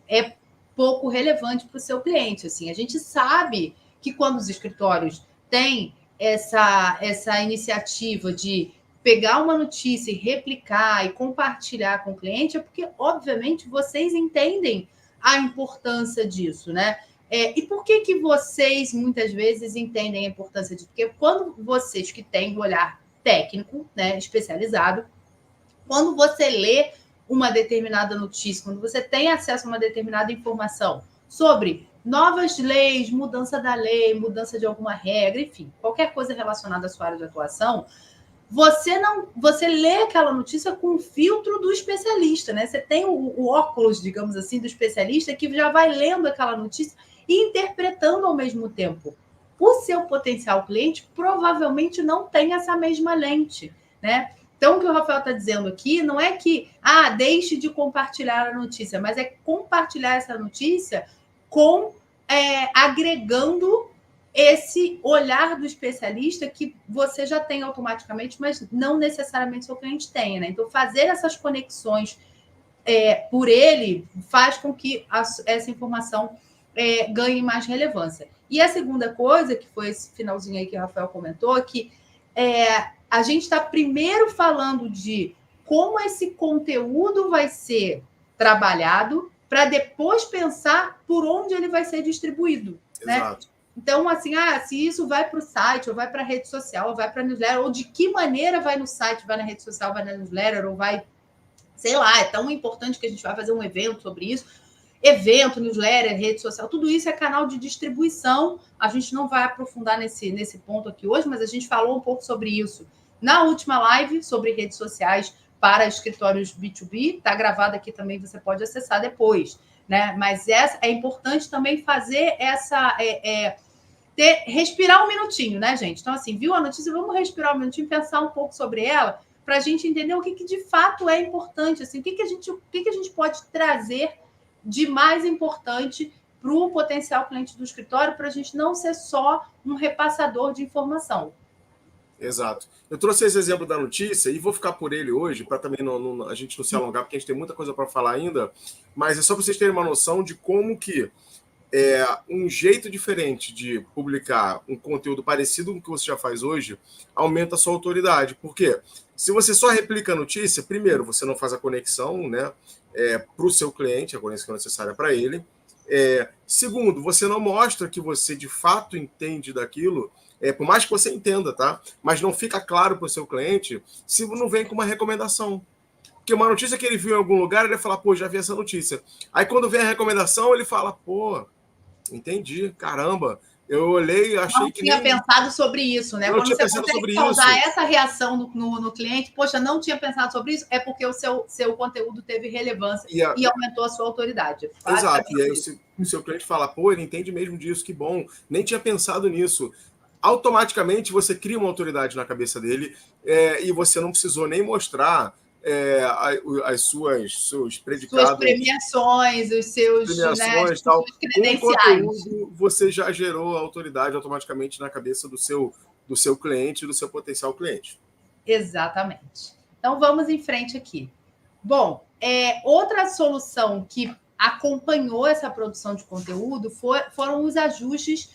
é pouco relevante para o seu cliente. Assim, a gente sabe que quando os escritórios têm essa iniciativa de pegar uma notícia e replicar e compartilhar com o cliente, é porque, obviamente, vocês entendem a importância disso, né? E por que vocês, muitas vezes, entendem a importância disso? Porque quando vocês que têm um olhar técnico, né, especializado, quando você lê uma determinada notícia, quando você tem acesso a uma determinada informação sobre novas leis, mudança da lei, mudança de alguma regra, enfim, qualquer coisa relacionada à sua área de atuação, você lê aquela notícia com o filtro do especialista, né? Você tem o óculos, digamos assim, do especialista que já vai lendo aquela notícia e interpretando ao mesmo tempo. O seu potencial cliente provavelmente não tem essa mesma lente, né? Então, o que o Rafael está dizendo aqui não é que deixe de compartilhar a notícia, mas é compartilhar essa notícia agregando esse olhar do especialista que você já tem automaticamente, mas não necessariamente seu cliente tenha, né? Então, fazer essas conexões por ele faz com que essa informação ganhe mais relevância. E a segunda coisa, que foi esse finalzinho aí que o Rafael comentou, que a gente está primeiro falando de como esse conteúdo vai ser trabalhado para depois pensar por onde ele vai ser distribuído, né? Então, assim, se isso vai para o site, ou vai para a rede social, ou vai para a newsletter, ou de que maneira vai no site, vai na rede social, vai na newsletter, ou vai, sei lá, é tão importante que a gente vai fazer um evento sobre isso. Evento, newsletter, rede social, tudo isso é canal de distribuição. A gente não vai aprofundar nesse ponto aqui hoje, mas a gente falou um pouco sobre isso na última live, sobre redes sociais para escritórios B2B. Está gravado aqui também, você pode acessar depois, né? Mas é importante também fazer respirar um minutinho, né, gente? Então, assim, viu a notícia? Vamos respirar um minutinho, pensar um pouco sobre ela, para a gente entender o que de fato é importante, assim, o que a gente pode trazer de mais importante para o potencial cliente do escritório, para a gente não ser só um repassador de informação. Exato. Eu trouxe esse exemplo da notícia e vou ficar por ele hoje, para também a gente não se alongar, porque a gente tem muita coisa para falar ainda, mas é só para vocês terem uma noção de como que um jeito diferente de publicar um conteúdo parecido com o que você já faz hoje aumenta a sua autoridade. Por quê? Se você só replica a notícia, primeiro, você não faz a conexão, né, para o seu cliente, a conexão necessária para ele. Segundo, você não mostra que você de fato entende daquilo, por mais que você entenda, tá? Mas não fica claro para o seu cliente se não vem com uma recomendação. Porque uma notícia que ele viu em algum lugar, ele vai falar, pô, já vi essa notícia. Aí quando vem a recomendação, ele fala, pô, entendi, caramba, eu olhei e achei que não tinha pensado sobre isso, né? Quando você consegue causar essa reação no cliente, poxa, não tinha pensado sobre isso, é porque o seu conteúdo teve relevância e aumentou a sua autoridade. Exato, e aí o seu cliente fala, pô, ele entende mesmo disso, que bom, nem tinha pensado nisso. Automaticamente você cria uma autoridade na cabeça dele e você não precisou nem mostrar as seus predicados, suas premiações, os seus premiações, tal. credenciais. Com o conteúdo, você já gerou autoridade automaticamente na cabeça do seu cliente, do seu potencial cliente. Exatamente. Então vamos em frente aqui. Bom, outra solução que acompanhou essa produção de conteúdo foram os ajustes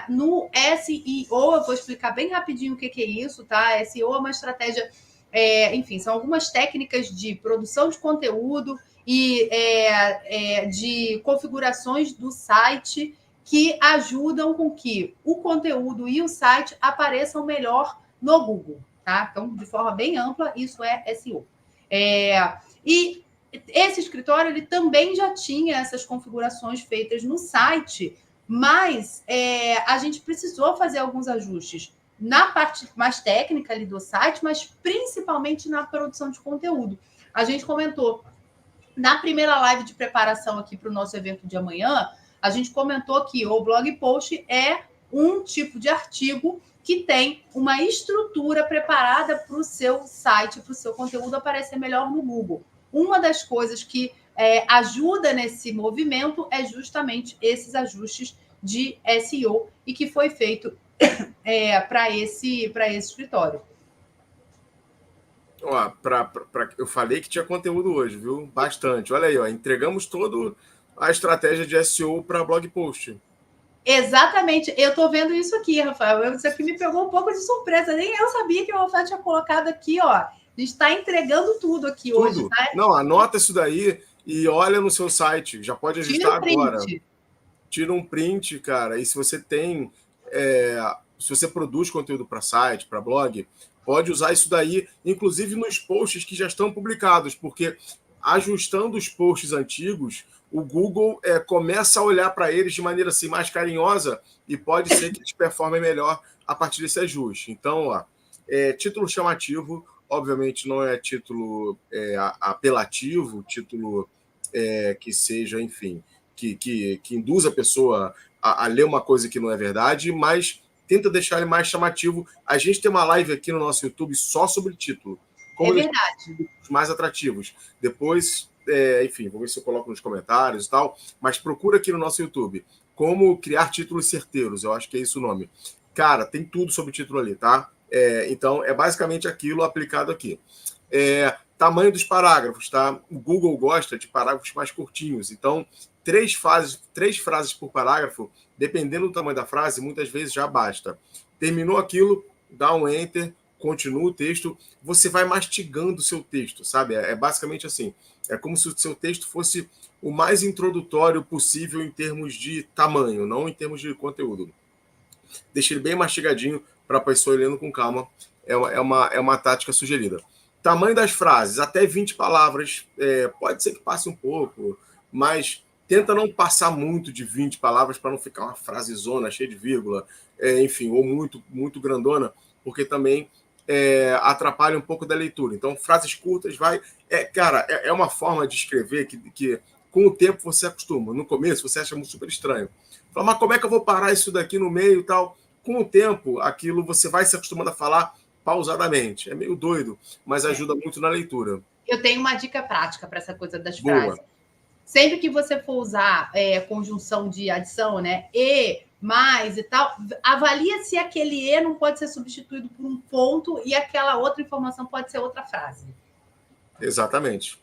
no SEO. Eu vou explicar bem rapidinho o que é isso, tá? SEO é uma estratégia, enfim, são algumas técnicas de produção de conteúdo e de configurações do site que ajudam com que o conteúdo e o site apareçam melhor no Google, tá? Então, de forma bem ampla, isso é SEO. E esse escritório ele também já tinha essas configurações feitas no site, mas a gente precisou fazer alguns ajustes na parte mais técnica ali do site, mas principalmente na produção de conteúdo. A gente comentou na primeira live de preparação aqui para o nosso evento de amanhã, a gente comentou que o blog post é um tipo de artigo que tem uma estrutura preparada para o seu site, para o seu conteúdo aparecer melhor no Google. Uma das coisas que ajuda nesse movimento é justamente esses ajustes de SEO e que foi feito para esse escritório. Eu falei que tinha conteúdo hoje, viu? Bastante. Olha aí, entregamos toda a estratégia de SEO para blog post. Exatamente. Eu estou vendo isso aqui, Rafael. Isso aqui me pegou um pouco de surpresa. Nem eu sabia que o Rafael tinha colocado aqui, ó. A gente está entregando tudo aqui hoje, tá? Não, anota isso daí e olha no seu site. Já pode ajustar agora. Tira um print, cara. E se você tem... se você produz conteúdo para site, para blog, pode usar isso daí, inclusive nos posts que já estão publicados, porque ajustando os posts antigos, o Google começa a olhar para eles de maneira assim, mais carinhosa e pode ser que eles performem melhor a partir desse ajuste. Então, título chamativo, obviamente não é título apelativo, título que seja, enfim, que induza a pessoa a ler uma coisa que não é verdade, mas tenta deixar ele mais chamativo. A gente tem uma live aqui no nosso YouTube só sobre título. Como verdade. Os mais atrativos. Depois, enfim, vou ver se eu coloco nos comentários e tal, mas procura aqui no nosso YouTube. Como criar títulos certeiros, eu acho que é isso o nome. Cara, tem tudo sobre título ali, tá? Então, é basicamente aquilo aplicado aqui. Tamanho dos parágrafos, tá? O Google gosta de parágrafos mais curtinhos. Então, três frases por parágrafo, dependendo do tamanho da frase, muitas vezes já basta. Terminou aquilo, dá um enter, continua o texto, você vai mastigando o seu texto, sabe? É basicamente assim. É como se o seu texto fosse o mais introdutório possível em termos de tamanho, não em termos de conteúdo. Deixa ele bem mastigadinho para a pessoa ir lendo com calma. É uma tática sugerida. Tamanho das frases, até 20 palavras. Pode ser que passe um pouco, mas tenta não passar muito de 20 palavras para não ficar uma frasezona cheia de vírgula, enfim, ou muito, muito grandona, porque também atrapalha um pouco da leitura. Então, frases curtas cara, é uma forma de escrever que com o tempo você acostuma. No começo você acha super estranho. Fala, mas como é que eu vou parar isso daqui no meio e tal? Com o tempo, aquilo você vai se acostumando a falar pausadamente. É meio doido, mas ajuda muito na leitura. Eu tenho uma dica prática para essa coisa das frases. sempre que você for usar conjunção de adição, né? E, mais e tal, avalia se aquele e não pode ser substituído por um ponto e aquela outra informação pode ser outra frase. Exatamente.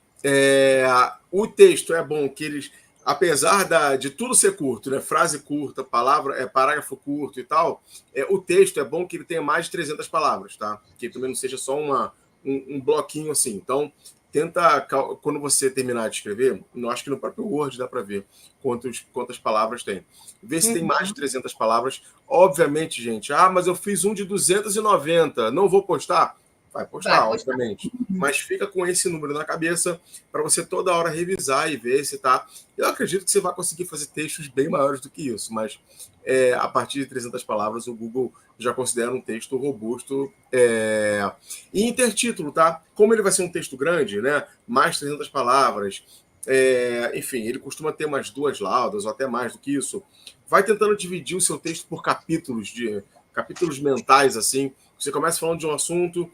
O texto é bom que eles, apesar de tudo ser curto, né? Frase curta, parágrafo curto e tal, o texto é bom que ele tenha mais de 300 palavras, tá? Que também não seja só um bloquinho assim. Então, tenta, quando você terminar de escrever, eu acho que no próprio Word dá para ver quantas palavras tem. Vê se tem mais de 300 palavras. Obviamente, gente, mas eu fiz um de 290, não vou postar? Vai postar, obviamente. Mas fica com esse número na cabeça para você toda hora revisar e ver se tá. Eu acredito que você vai conseguir fazer textos bem maiores do que isso, mas a partir de 300 palavras o Google já considera um texto robusto. E intertítulo, tá? Como ele vai ser um texto grande, né? Mais 300 palavras, enfim, ele costuma ter umas 2 laudas ou até mais do que isso. Vai tentando dividir o seu texto por capítulos mentais, assim. Você começa falando de um assunto,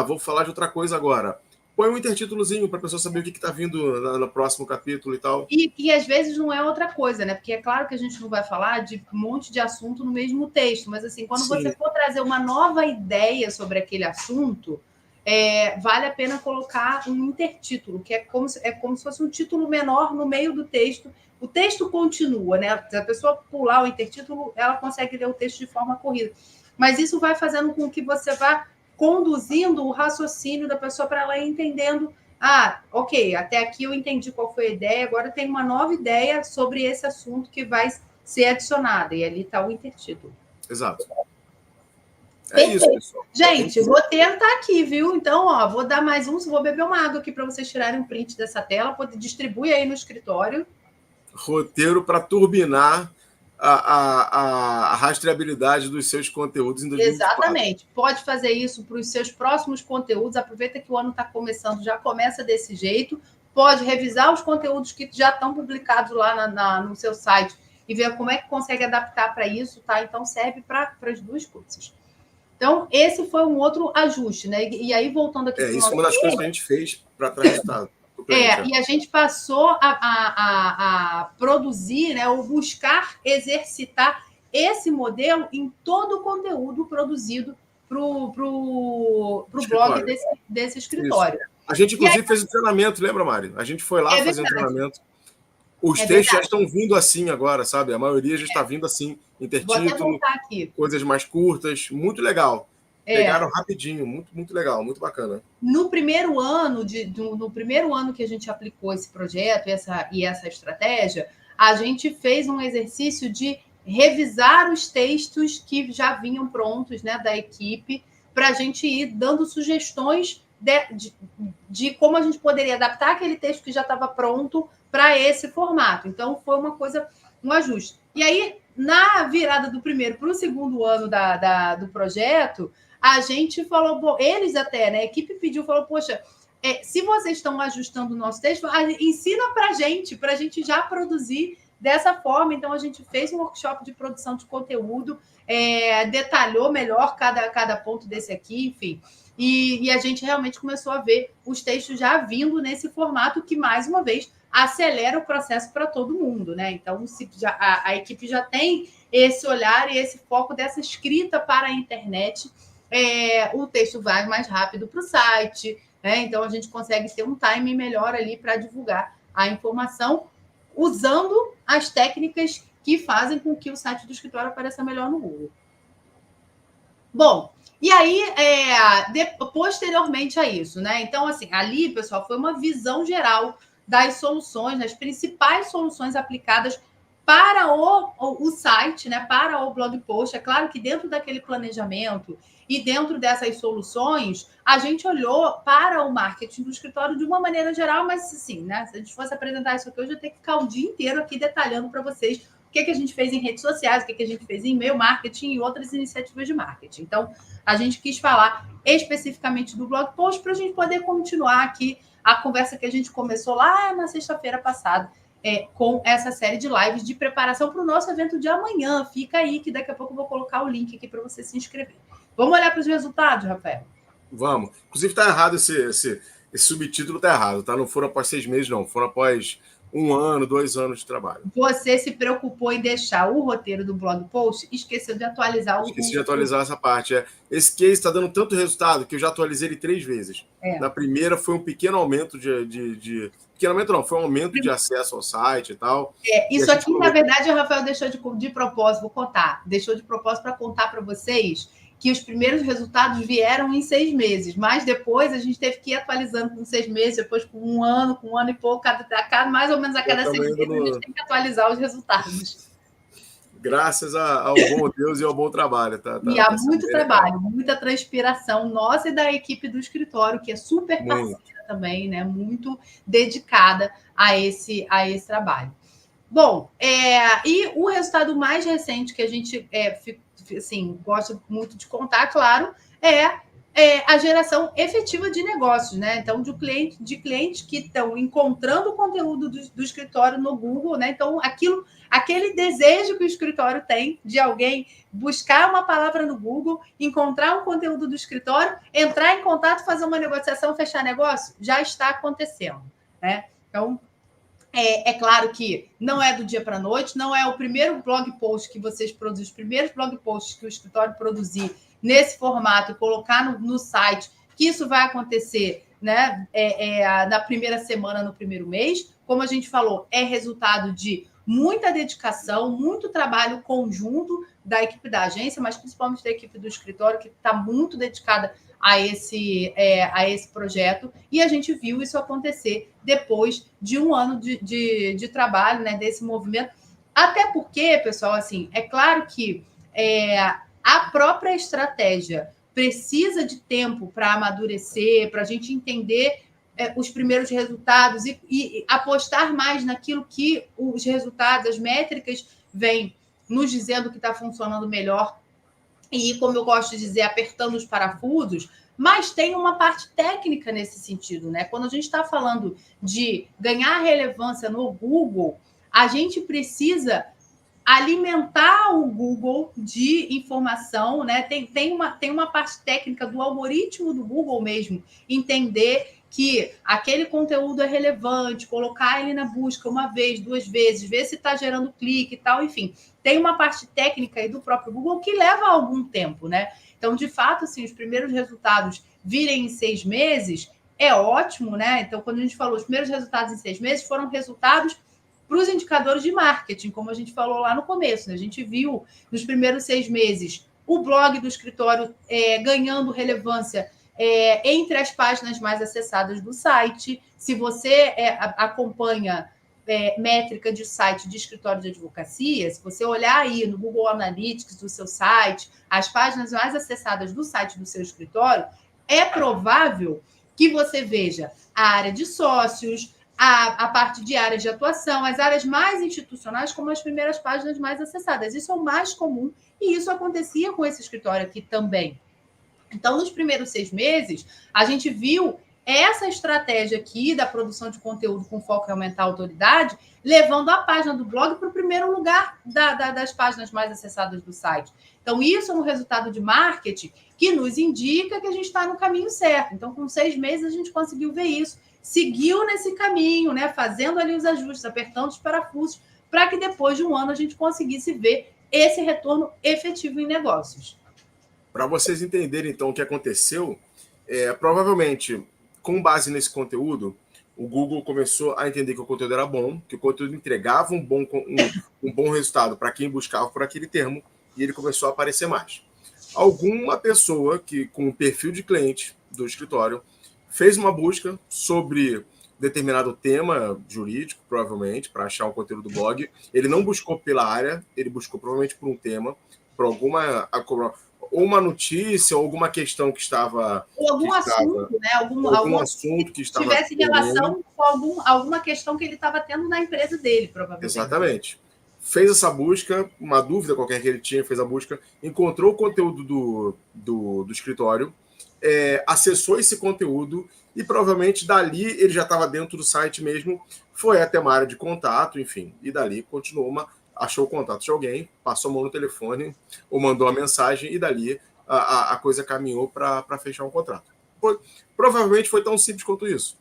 vou falar de outra coisa agora. Põe um intertítulozinho para a pessoa saber o que está vindo no próximo capítulo e tal. E às vezes não é outra coisa, né? Porque é claro que a gente não vai falar de um monte de assunto no mesmo texto, mas assim, quando você for trazer uma nova ideia sobre aquele assunto, vale a pena colocar um intertítulo, que é como se fosse um título menor no meio do texto. O texto continua, né? Se a pessoa pular o intertítulo, ela consegue ler o texto de forma corrida. Mas isso vai fazendo com que você vá conduzindo o raciocínio da pessoa para ela ir entendendo. Ok, até aqui eu entendi qual foi a ideia, agora tem uma nova ideia sobre esse assunto que vai ser adicionada, e ali está o intertítulo. Exato. Isso, pessoal. Gente, vou tentar aqui, viu? Então, vou dar mais um, vou beber uma água aqui para vocês tirarem um print dessa tela, distribui aí no escritório. Roteiro para turbinar a rastreabilidade dos seus conteúdos em 2024. Exatamente. Pode fazer isso para os seus próximos conteúdos. Aproveita que o ano está começando, já começa desse jeito. Pode revisar os conteúdos que já estão publicados lá no seu site e ver como é que consegue adaptar para isso, tá? Então, serve para as 2 coisas. Então, esse foi um outro ajuste, né? E aí, voltando aqui... Isso é uma das coisas que a gente fez para trazer resultado. E a gente passou a produzir, né, ou buscar exercitar esse modelo em todo o conteúdo produzido para o blog desse escritório. Isso. A gente, inclusive, fez o treinamento, lembra, Mari? A gente foi lá fazer um treinamento. Os textos já estão vindo assim agora, sabe? A maioria já está vindo assim, intertítulo, coisas mais curtas, muito legal. Pegaram rapidinho, muito, muito legal, muito bacana. No primeiro ano que a gente aplicou esse projeto e essa estratégia, a gente fez um exercício de revisar os textos que já vinham prontos, né, da equipe, para a gente ir dando sugestões de como a gente poderia adaptar aquele texto que já estava pronto para esse formato. Então, foi um ajuste. E aí, na virada do primeiro para o segundo ano do projeto, a gente falou, eles até, né? A equipe pediu, falou, poxa, se vocês estão ajustando o nosso texto, ensina para a gente já produzir dessa forma. Então, a gente fez um workshop de produção de conteúdo, detalhou melhor cada ponto desse aqui, enfim. E a gente realmente começou a ver os textos já vindo nesse formato que, mais uma vez, acelera o processo para todo mundo, né? Então, a equipe já tem esse olhar e esse foco dessa escrita para a internet. O texto vai mais rápido para o site, né? Então a gente consegue ter um timing melhor ali para divulgar a informação, usando as técnicas que fazem com que o site do escritório apareça melhor no Google. Bom, e aí, posteriormente a isso, né? Então, assim, ali, pessoal, foi uma visão geral das soluções, das principais soluções aplicadas para o site, né? Para o blog post. É claro que dentro daquele planejamento e dentro dessas soluções, a gente olhou para o marketing do escritório de uma maneira geral, mas assim, né? Se a gente fosse apresentar isso aqui, hoje eu tenho que ficar o dia inteiro aqui detalhando para vocês o que a gente fez em redes sociais, o que a gente fez em e-mail marketing e outras iniciativas de marketing. Então, a gente quis falar especificamente do blog post para a gente poder continuar aqui a conversa que a gente começou lá na sexta-feira passada, com essa série de lives de preparação para o nosso evento de amanhã. Fica aí que daqui a pouco eu vou colocar o link aqui para você se inscrever. Vamos olhar para os resultados, Rafael? Vamos. Inclusive, está errado esse subtítulo, está errado, tá? Não foram após 6 meses, não. Foram após 1 ano, 2 anos de trabalho. Você se preocupou em deixar o roteiro do blog post, esqueceu de atualizar Esqueci de atualizar essa parte. Esse case está dando tanto resultado que eu já atualizei ele 3 vezes. Na primeira foi um pequeno aumento pequeno aumento não, foi um aumento de acesso ao site e tal. Isso aqui, na verdade, o Rafael deixou de propósito, vou contar, deixou de propósito para contar para vocês que os primeiros resultados vieram em 6 meses, mas depois a gente teve que ir atualizando com 6 meses, depois com um ano e pouco, mais ou menos a cada 6 meses a gente tem que atualizar os resultados. Graças ao bom Deus e ao bom trabalho. E há muito trabalho, muita transpiração nossa e da equipe do escritório, que é super parceira também, né? Muito dedicada a esse trabalho. Bom, e o resultado mais recente que a gente assim, gosta muito de contar, claro, é a geração efetiva de negócios, né? Então, de clientes que estão encontrando o conteúdo do escritório no Google, né? Então, aquele desejo que o escritório tem de alguém buscar uma palavra no Google, encontrar um conteúdo do escritório, entrar em contato, fazer uma negociação, fechar negócio, já está acontecendo, né? Então, é claro que não é do dia para a noite, não é o primeiro blog post que vocês produzem, os primeiros blog posts que o escritório produzir nesse formato e colocar no site, que isso vai acontecer, né, na primeira semana, no primeiro mês. Como a gente falou, é resultado de muita dedicação, muito trabalho conjunto da equipe da agência, mas principalmente da equipe do escritório, que está muito dedicada a esse projeto, e a gente viu isso acontecer depois de 1 ano de trabalho, né, desse movimento. Até porque, pessoal, assim, é claro que a própria estratégia precisa de tempo para amadurecer, para a gente entender os primeiros resultados e apostar mais naquilo que os resultados, as métricas vêm nos dizendo que está funcionando melhor e, como eu gosto de dizer, apertando os parafusos, mas tem uma parte técnica nesse sentido, né? Quando a gente está falando de ganhar relevância no Google, a gente precisa alimentar o Google de informação, né? Tem uma parte técnica do algoritmo do Google mesmo, entender que aquele conteúdo é relevante, colocar ele na busca 1 vez, 2 vezes, ver se está gerando clique e tal, enfim. Tem uma parte técnica aí do próprio Google que leva algum tempo, né? Então, de fato, assim, os primeiros resultados virem em 6 meses é ótimo, né? Então, quando a gente falou, os primeiros resultados em 6 meses foram resultados para os indicadores de marketing, como a gente falou lá no começo, né? A gente viu nos primeiros 6 meses o blog do escritório ganhando relevância entre as páginas mais acessadas do site. Se você acompanha métrica de site de escritório de advocacia, se você olhar aí no Google Analytics do seu site, as páginas mais acessadas do site do seu escritório, é provável que você veja a área de sócios, a parte de áreas de atuação, as áreas mais institucionais como as primeiras páginas mais acessadas. Isso é o mais comum e isso acontecia com esse escritório aqui também. Então, nos primeiros 6 meses, a gente viu essa estratégia aqui da produção de conteúdo com foco em aumentar a autoridade, levando a página do blog para o primeiro lugar das páginas mais acessadas do site. Então, isso é um resultado de marketing que nos indica que a gente está no caminho certo. Então, com 6 meses, a gente conseguiu ver isso. Seguiu nesse caminho, né, fazendo ali os ajustes, apertando os parafusos, para que depois de 1 ano a gente conseguisse ver esse retorno efetivo em negócios. Para vocês entenderem, então, o que aconteceu, provavelmente, com base nesse conteúdo, o Google começou a entender que o conteúdo era bom, que o conteúdo entregava um bom resultado para quem buscava por aquele termo, e ele começou a aparecer mais. Alguma pessoa que, com o perfil de cliente do escritório, fez uma busca sobre determinado tema jurídico, provavelmente, para achar o conteúdo do blog. Ele não buscou pela área, ele buscou provavelmente por um tema, por ou uma notícia, ou alguma questão que estava... Ou algum assunto, né? Algum assunto que estava... tivesse relação com alguma questão que ele estava tendo na empresa dele, provavelmente. Exatamente. Fez essa busca, uma dúvida qualquer que ele tinha, fez a busca, encontrou o conteúdo do escritório, acessou esse conteúdo e provavelmente dali ele já estava dentro do site mesmo, foi até uma área de contato, enfim, e dali continuou achou o contato de alguém, passou a mão no telefone ou mandou a mensagem e dali a coisa caminhou para fechar um contrato. Provavelmente foi tão simples quanto isso.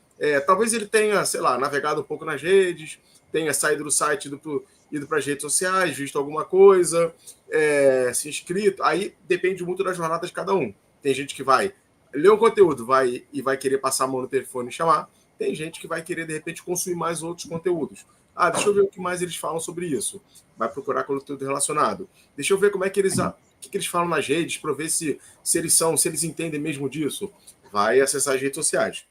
Talvez ele tenha, sei lá, navegado um pouco nas redes, tenha saído do site, ido para as redes sociais, visto alguma coisa, se inscrito. Aí depende muito da jornada de cada um. Tem gente que vai ler o conteúdo e vai querer passar a mão no telefone e chamar. Tem gente que vai querer, de repente, consumir mais outros conteúdos. Deixa eu ver o que mais eles falam sobre isso. Vai procurar conteúdo relacionado. Deixa eu ver como é que eles falam nas redes, para ver se eles entendem mesmo disso. Vai acessar as redes sociais.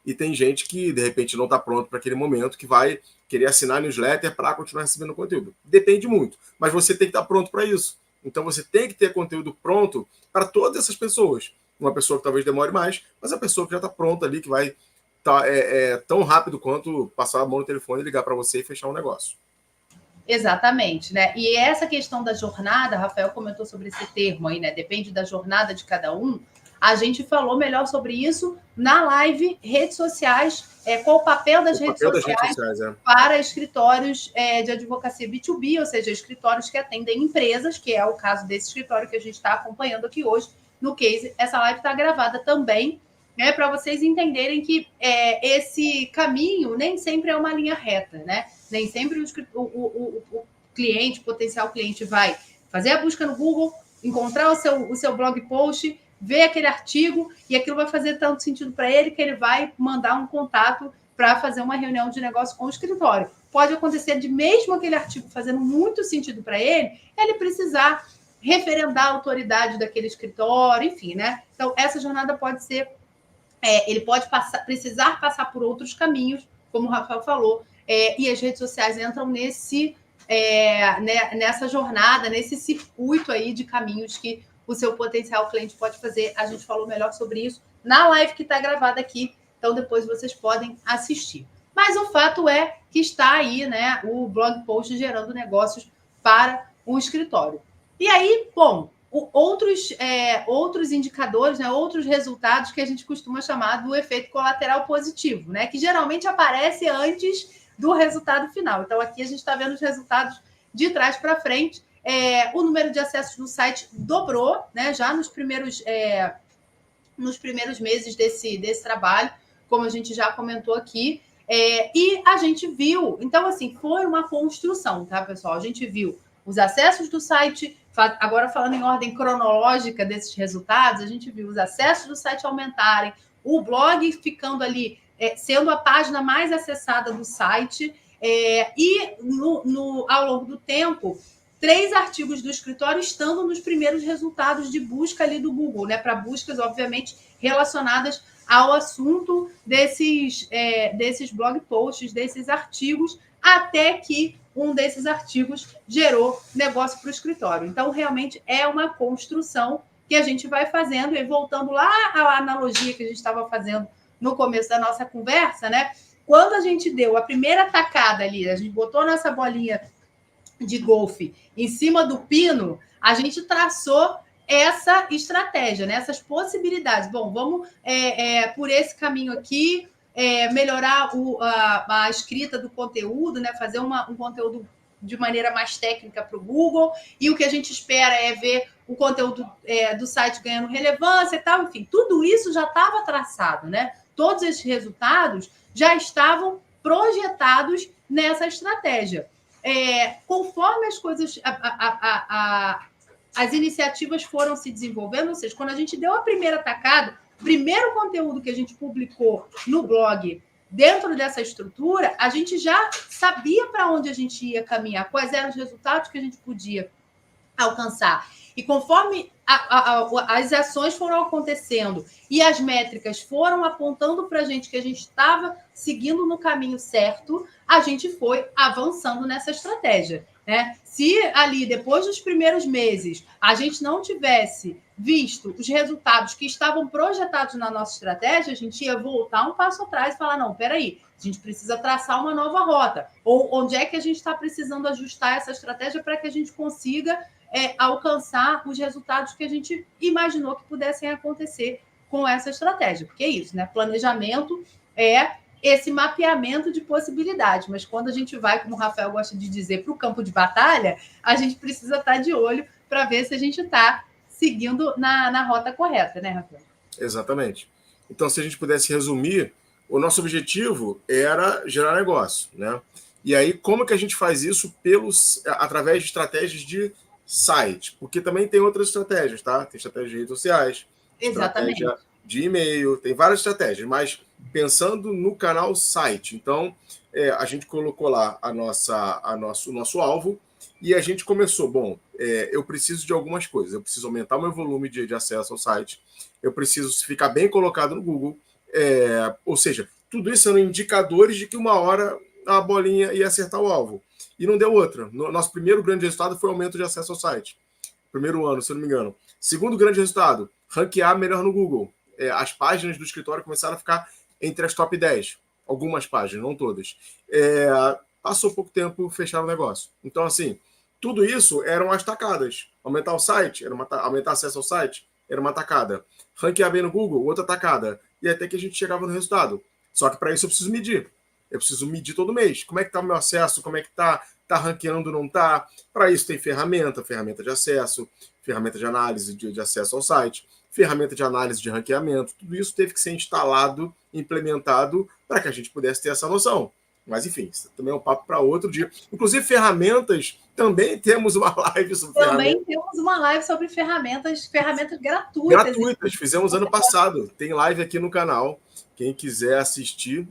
E tem gente que, de repente, não está pronto para aquele momento, que vai querer assinar a newsletter para continuar recebendo conteúdo. Depende muito, mas você tem que estar pronto para isso. Então, você tem que ter conteúdo pronto para todas essas pessoas. Uma pessoa que talvez demore mais, mas a pessoa que já está pronta ali, que vai estar tão rápido quanto passar a mão no telefone, ligar para você e fechar um negócio. Exatamente, né? E essa questão da jornada, Rafael comentou sobre esse termo aí, né? Depende da jornada de cada um. A gente falou melhor sobre isso na live redes sociais, qual o papel das redes sociais para escritórios de advocacia B2B, ou seja, escritórios que atendem empresas, que é o caso desse escritório que a gente está acompanhando aqui hoje no case. Essa live está gravada também, né, para vocês entenderem que esse caminho nem sempre é uma linha reta, né? Nem sempre o cliente, o potencial cliente, vai fazer a busca no Google, encontrar o seu blog post, ver aquele artigo, e aquilo vai fazer tanto sentido para ele que ele vai mandar um contato para fazer uma reunião de negócio com o escritório. Pode acontecer de mesmo aquele artigo fazendo muito sentido para ele precisar referendar a autoridade daquele escritório, enfim, né? Então, essa jornada pode ser... ele pode precisar passar por outros caminhos, como o Rafael falou, e as redes sociais entram nessa jornada, nesse circuito aí de caminhos que o seu potencial cliente pode fazer. A gente falou melhor sobre isso na live que está gravada aqui, então depois vocês podem assistir. Mas o fato é que está aí, né, o blog post gerando negócios para o escritório. E aí, bom, outros indicadores, né, outros resultados que a gente costuma chamar do efeito colateral positivo, né, que geralmente aparece antes do resultado final. Então, aqui a gente está vendo os resultados de trás para frente. O número de acessos no site dobrou, né, já nos primeiros meses desse trabalho, como a gente já comentou aqui. E a gente viu, então, assim, foi uma construção, tá, pessoal? A gente viu os acessos do site, agora falando em ordem cronológica desses resultados, a gente viu os acessos do site aumentarem, o blog ficando ali, sendo a página mais acessada do site, e ao longo do tempo, 3 artigos do escritório estando nos primeiros resultados de busca ali do Google, né? Para buscas, obviamente, relacionadas ao assunto desses blog posts, desses artigos, até que um desses artigos gerou negócio para o escritório. Então, realmente, é uma construção que a gente vai fazendo, e voltando lá à analogia que a gente estava fazendo no começo da nossa conversa, né? Quando a gente deu a primeira tacada ali, a gente botou nossa bolinha de golfe em cima do pino, a gente traçou essa estratégia, né? Essas possibilidades. Bom, vamos por esse caminho aqui, melhorar a escrita do conteúdo, né? Fazer um conteúdo de maneira mais técnica para o Google, e o que a gente espera é ver o conteúdo do site ganhando relevância e tal, enfim, tudo isso já estava traçado, né? Todos esses resultados já estavam projetados nessa estratégia. Conforme as coisas, as iniciativas foram se desenvolvendo, ou seja, quando a gente deu a primeira tacada, o primeiro conteúdo que a gente publicou no blog dentro dessa estrutura, a gente já sabia para onde a gente ia caminhar, quais eram os resultados que a gente podia alcançar. E conforme as ações foram acontecendo e as métricas foram apontando para a gente que a gente estava seguindo no caminho certo, a gente foi avançando nessa estratégia, né? Se ali, depois dos primeiros meses, a gente não tivesse visto os resultados que estavam projetados na nossa estratégia, a gente ia voltar um passo atrás e falar, não, peraí, a gente precisa traçar uma nova rota. Ou onde é que a gente está precisando ajustar essa estratégia para que a gente consiga alcançar os resultados que a gente imaginou que pudessem acontecer com essa estratégia. Porque é isso, né? Planejamento é esse mapeamento de possibilidades, mas quando a gente vai, como o Rafael gosta de dizer, para o campo de batalha, a gente precisa estar de olho para ver se a gente está seguindo na rota correta, né, Rafael? Exatamente. Então, se a gente pudesse resumir, o nosso objetivo era gerar negócio, né? E aí, como que a gente faz isso? Através de estratégias de site, porque também tem outras estratégias, tá? Tem estratégia de redes sociais, Exatamente. estratégia de e-mail, tem várias estratégias, mas pensando no canal site. Então, a gente colocou lá o nosso alvo e a gente começou. Bom, eu preciso de algumas coisas. Eu preciso aumentar o meu volume de acesso ao site, eu preciso ficar bem colocado no Google, ou seja, tudo isso são indicadores de que uma hora a bolinha ia acertar o alvo. E não deu outra. Nosso primeiro grande resultado foi o aumento de acesso ao site. Primeiro ano, se eu não me engano. Segundo grande resultado, ranquear melhor no Google. As páginas do escritório começaram a ficar entre as top 10. Algumas páginas, não todas. Passou pouco tempo, fecharam o negócio. Então, assim, tudo isso eram as tacadas. Aumentar o site, aumentar acesso ao site, era uma tacada. Ranquear bem no Google, outra tacada. E até que a gente chegava no resultado. Só que para isso eu preciso medir. Eu preciso medir todo mês. Como é que está o meu acesso? Como é que está? Está ranqueando, não está? Para isso tem ferramenta de acesso, ferramenta de análise de acesso ao site, ferramenta de análise de ranqueamento. Tudo isso teve que ser instalado, implementado, para que a gente pudesse ter essa noção. Mas, enfim, isso também é um papo para outro dia. Inclusive, ferramentas, também temos uma live sobre também ferramentas. temos uma live sobre ferramentas gratuitas. Gratuitas, fizemos ano passado. Tem live aqui no canal. Quem quiser assistir,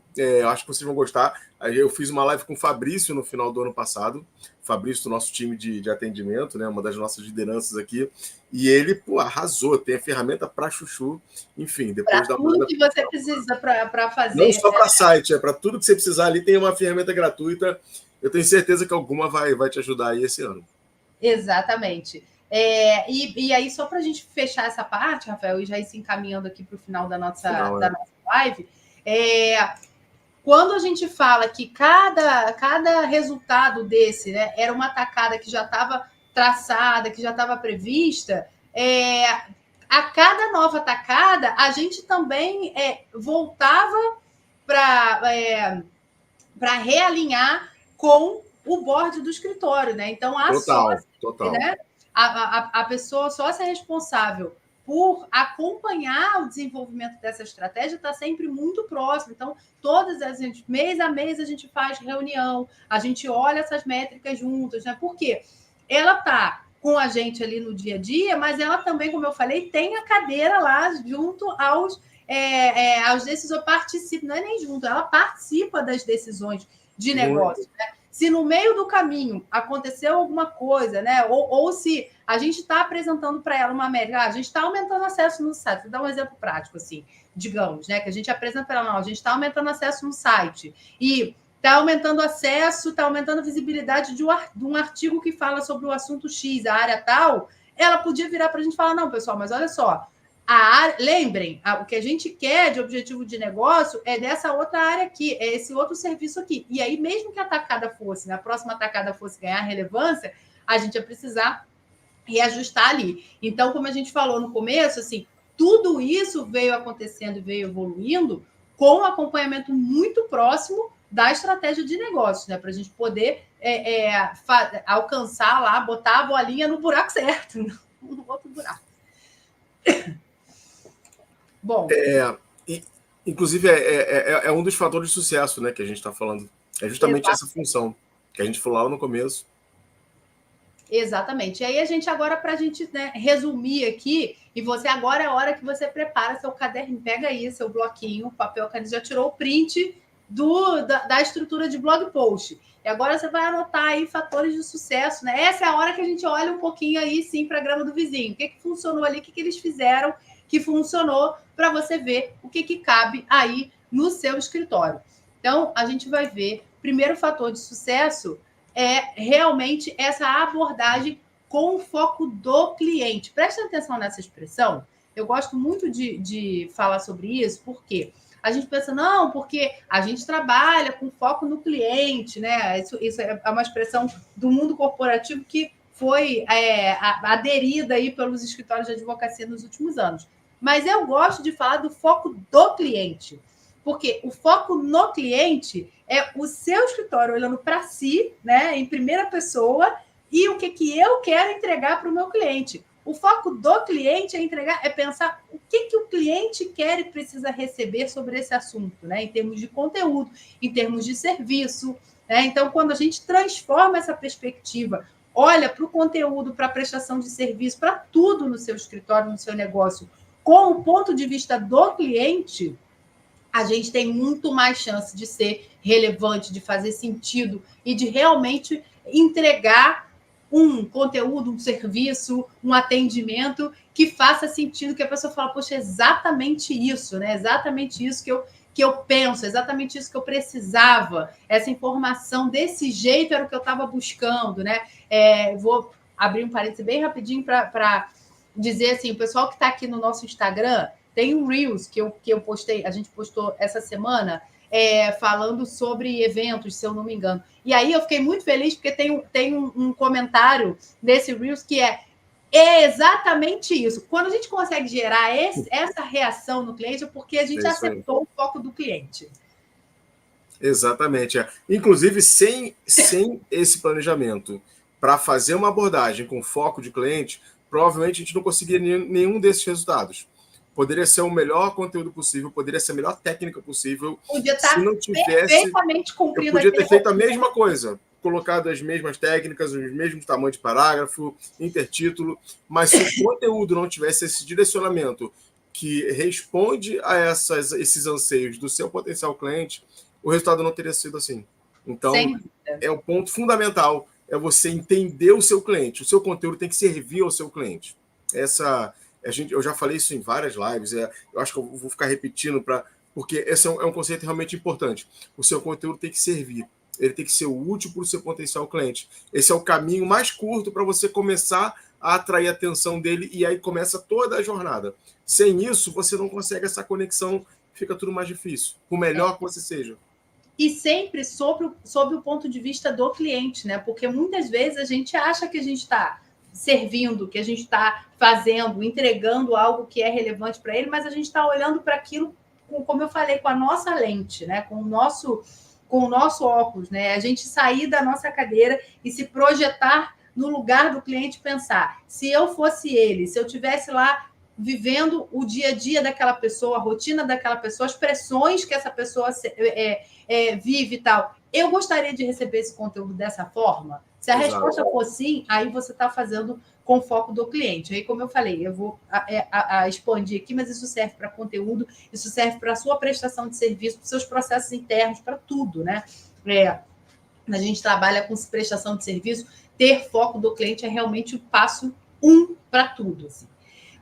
acho que vocês vão gostar. Eu fiz uma live com o Fabrício no final do ano passado. Fabrício, do nosso time de atendimento, né, uma das nossas lideranças aqui. E ele, arrasou. Tem a ferramenta para chuchu. Enfim, depois da tudo que você precisa para fazer. Não só para site, para tudo que você precisar ali, tem uma ferramenta gratuita. Eu tenho certeza que alguma vai te ajudar aí esse ano. Exatamente. E aí, só para a gente fechar essa parte, Rafael, e já ir se encaminhando aqui para o final da nossa live, quando a gente fala que cada resultado desse, né, era uma tacada que já estava traçada, que já estava prevista, a cada nova tacada, a gente também voltava para realinhar com o board do escritório, né? Então, total. Né? A pessoa sócia responsável por acompanhar o desenvolvimento dessa estratégia está sempre muito próximo. Então, mês a mês, a gente faz reunião, a gente olha essas métricas juntas, né? Por quê? Ela está com a gente ali no dia a dia, mas ela também, como eu falei, tem a cadeira lá junto aos decisores, participa, não é nem junto, ela participa das decisões de negócio, né? Se no meio do caminho aconteceu alguma coisa, né? Ou se a gente está apresentando para ela uma métrica, a gente está aumentando acesso no site. Vou dar um exemplo prático, assim, digamos, né? Que a gente apresenta para ela, não, a gente está aumentando acesso no site e está aumentando acesso, está aumentando a visibilidade de um artigo que fala sobre o assunto X, a área tal. Ela podia virar para a gente e falar, não, pessoal, mas olha só, lembrem, o que a gente quer de objetivo de negócio é dessa outra área aqui, é esse outro serviço aqui. E aí, mesmo que a próxima atacada fosse ganhar relevância, a gente ia precisar reajustar ali. Então, como a gente falou no começo, assim, tudo isso veio acontecendo e veio evoluindo com um acompanhamento muito próximo da estratégia de negócio, né? Para a gente poder alcançar lá, botar a bolinha no buraco certo, no outro buraco. Bom. Inclusive, é um dos fatores de sucesso, né, que a gente está falando. É justamente essa função que a gente falou lá no começo. Exatamente. E aí, agora, para a gente, né, resumir aqui, e você agora é a hora que você prepara seu caderno, pega aí seu bloquinho, papel, caneta, já tirou o print da estrutura de blog post. E agora você vai anotar aí fatores de sucesso, né? Essa é a hora que a gente olha um pouquinho aí, sim, para a grama do vizinho. O que funcionou ali, o que eles fizeram que funcionou, para você ver o que cabe aí no seu escritório. Então, a gente vai ver, primeiro fator de sucesso é realmente essa abordagem com o foco do cliente. Presta atenção nessa expressão. Eu gosto muito de falar sobre isso, porque a gente pensa, não, porque a gente trabalha com foco no cliente, né? Isso é uma expressão do mundo corporativo que foi aderida aí pelos escritórios de advocacia nos últimos anos. Mas eu gosto de falar do foco do cliente, porque o foco no cliente é o seu escritório olhando para si, né, em primeira pessoa, e o que eu quero entregar para o meu cliente. O foco do cliente é pensar o que o cliente quer e precisa receber sobre esse assunto, né, em termos de conteúdo, em termos de serviço, né? Então, quando a gente transforma essa perspectiva, olha para o conteúdo, para a prestação de serviço, para tudo no seu escritório, no seu negócio, com o ponto de vista do cliente, a gente tem muito mais chance de ser relevante, de fazer sentido e de realmente entregar um conteúdo, um serviço, um atendimento que faça sentido, que a pessoa fala, poxa, é exatamente isso, né? Exatamente isso que eu penso, exatamente isso que eu precisava, essa informação desse jeito era o que eu estava buscando, né? Vou abrir um parênteses bem rapidinho para dizer assim, o pessoal que está aqui no nosso Instagram, tem um Reels que eu postei, a gente postou essa semana, falando sobre eventos, se eu não me engano. E aí eu fiquei muito feliz porque tem um comentário desse Reels que é exatamente isso. Quando a gente consegue gerar essa reação no cliente, é porque a gente acertou o foco do cliente. Exatamente. Inclusive, sem esse planejamento para fazer uma abordagem com foco de cliente, provavelmente a gente não conseguiria nenhum desses resultados. Poderia ser o melhor conteúdo possível, poderia ser a melhor técnica possível. Podia estar se não tivesse, perfeitamente cumprindo. Eu podia ter feito a mesma coisa, colocado as mesmas técnicas, os mesmos tamanhos de parágrafo, intertítulo, mas se o conteúdo não tivesse esse direcionamento que responde a esses anseios do seu potencial cliente, o resultado não teria sido assim. Então, é o ponto fundamental, é você entender o seu cliente. O seu conteúdo tem que servir ao seu cliente. Eu já falei isso em várias lives, eu acho que eu vou ficar repetindo, porque esse é um conceito realmente importante. O seu conteúdo tem que servir, ele tem que ser útil para o seu potencial cliente. Esse é o caminho mais curto para você começar a atrair a atenção dele, e aí começa toda a jornada. Sem isso, você não consegue essa conexão, fica tudo mais difícil, por melhor que você seja. E sempre sob o ponto de vista do cliente, né? Porque muitas vezes a gente acha que a gente está servindo, que a gente está fazendo, entregando algo que é relevante para ele, mas a gente está olhando para aquilo, como eu falei, com a nossa lente, né? Com o nosso óculos, né? A gente sair da nossa cadeira e se projetar no lugar do cliente, pensar, se eu fosse ele, se eu tivesse lá vivendo o dia a dia daquela pessoa, a rotina daquela pessoa, as pressões que essa pessoa vive e tal, eu gostaria de receber esse conteúdo dessa forma? Se a resposta for sim, aí você está fazendo com foco do cliente. Aí, como eu falei, eu vou expandir aqui, mas isso serve para conteúdo, isso serve para a sua prestação de serviço, para os seus processos internos, para tudo, né? A gente trabalha com prestação de serviço, ter foco do cliente é realmente o passo 1 para tudo. Assim.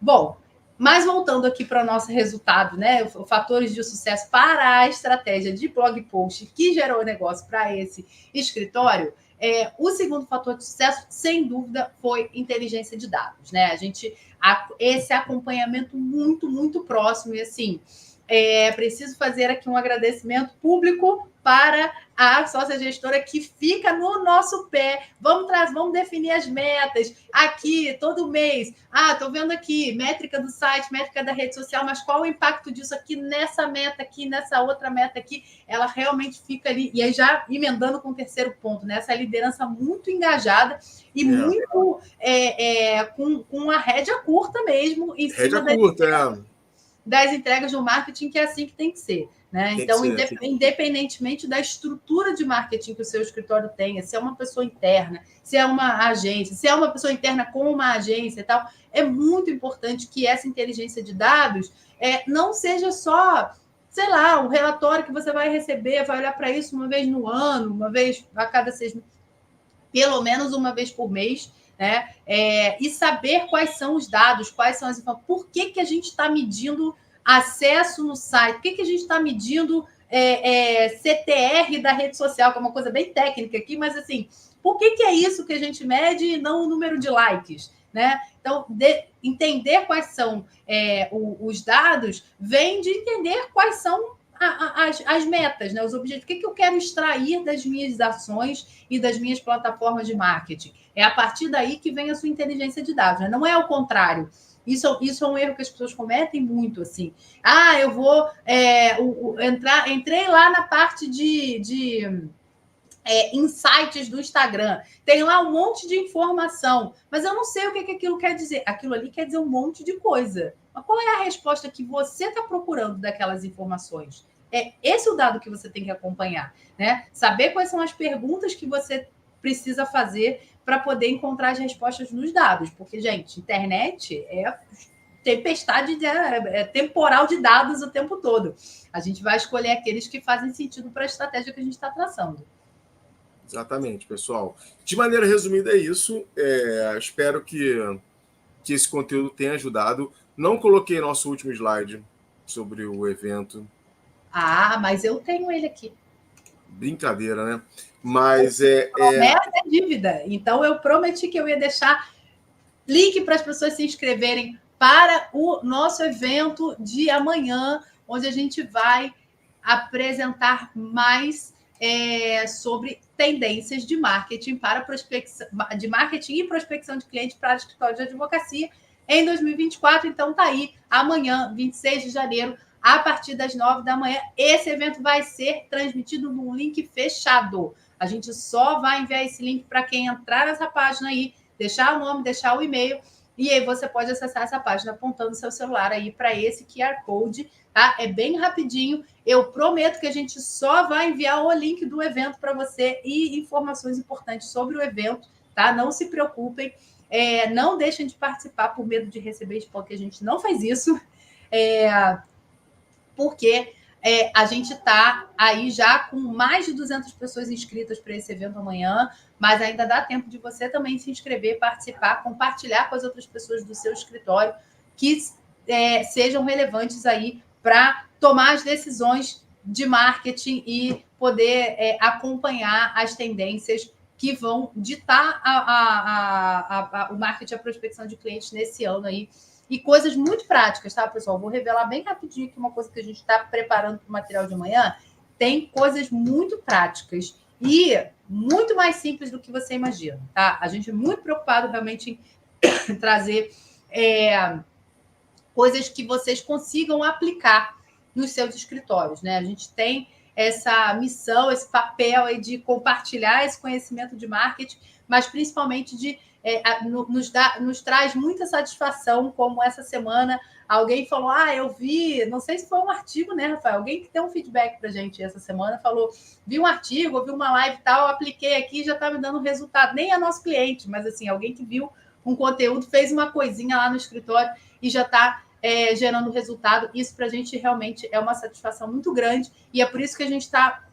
Bom, mas voltando aqui para o nosso resultado, né? Fatores de sucesso para a estratégia de blog post que gerou negócio para esse escritório. O segundo fator de sucesso, sem dúvida, foi inteligência de dados, né? Esse acompanhamento muito, muito próximo, e assim, preciso fazer aqui um agradecimento público para a sócia gestora que fica no nosso pé. Vamos definir as metas aqui todo mês. Estou vendo aqui métrica do site, métrica da rede social, mas qual o impacto disso aqui nessa meta aqui, nessa outra meta aqui? Ela realmente fica ali, e aí já emendando com o terceiro ponto, né? Essa liderança muito engajada e muito com a rédea curta mesmo, em cima das entregas do marketing, que é assim que tem que ser. Né? Então, independentemente da estrutura de marketing que o seu escritório tenha, se é uma pessoa interna, se é uma agência, se é uma pessoa interna com uma agência e tal, é muito importante que essa inteligência de dados não seja só, sei lá, um relatório que você vai receber, vai olhar para isso uma vez no ano, uma vez a cada 6 meses, pelo menos uma vez por mês, né? E saber quais são os dados, quais são as informações, por que a gente está medindo acesso no site, por que a gente está medindo CTR da rede social, que é uma coisa bem técnica aqui, mas assim, por que é isso que a gente mede e não o número de likes? Né? Então, entender quais são os dados vem de entender quais são as metas, né? Os objetivos. O que eu quero extrair das minhas ações e das minhas plataformas de marketing? É a partir daí que vem a sua inteligência de dados, né? Não é o contrário. Isso é um erro que as pessoas cometem muito, assim. Eu vou entrei lá na parte de insights do Instagram. Tem lá um monte de informação, mas eu não sei o que aquilo quer dizer. Aquilo ali quer dizer um monte de coisa. Mas qual é a resposta que você está procurando daquelas informações? É esse o dado que você tem que acompanhar, né? Saber quais são as perguntas que você precisa fazer para poder encontrar as respostas nos dados. Porque, gente, internet é tempestade, temporal de dados o tempo todo. A gente vai escolher aqueles que fazem sentido para a estratégia que a gente está traçando. Exatamente, pessoal. De maneira resumida, é isso. Espero que esse conteúdo tenha ajudado. Não coloquei nosso último slide sobre o evento. Ah, mas eu tenho ele aqui. Brincadeira, né? Mas promessa é dívida. Então, eu prometi que eu ia deixar link para as pessoas se inscreverem para o nosso evento de amanhã, onde a gente vai apresentar mais sobre tendências de marketing para prospecção, de marketing e prospecção de clientes para escritórios de advocacia em 2024. Então, tá aí, amanhã, 26 de janeiro, a partir das 9 da manhã. Esse evento vai ser transmitido num link fechado. A gente só vai enviar esse link para quem entrar nessa página aí, deixar o nome, deixar o e-mail, e aí você pode acessar essa página apontando seu celular aí para esse QR Code, tá? É bem rapidinho. Eu prometo que a gente só vai enviar o link do evento para você e informações importantes sobre o evento, tá? Não se preocupem. Não deixem de participar por medo de receber spam, que a gente não faz isso, porque a gente está aí já com mais de 200 pessoas inscritas para esse evento amanhã, mas ainda dá tempo de você também se inscrever, participar, compartilhar com as outras pessoas do seu escritório que sejam relevantes aí para tomar as decisões de marketing e poder acompanhar as tendências que vão ditar o marketing e a prospecção de clientes nesse ano aí. E coisas muito práticas, tá, pessoal? Vou revelar bem rapidinho aqui uma coisa que a gente está preparando para o material de amanhã. Tem coisas muito práticas e muito mais simples do que você imagina, tá? A gente é muito preocupado realmente em trazer coisas que vocês consigam aplicar nos seus escritórios, né? A gente tem essa missão, esse papel aí de compartilhar esse conhecimento de marketing, mas principalmente de nos traz muita satisfação, como essa semana alguém falou, eu vi, não sei se foi um artigo, né, Rafael? Alguém que deu um feedback para a gente essa semana falou, vi um artigo, vi uma live e tal, apliquei aqui, já está me dando resultado. Nem é nosso cliente, mas assim, alguém que viu um conteúdo, fez uma coisinha lá no escritório e já está gerando resultado. Isso para a gente realmente é uma satisfação muito grande e é por isso que a gente está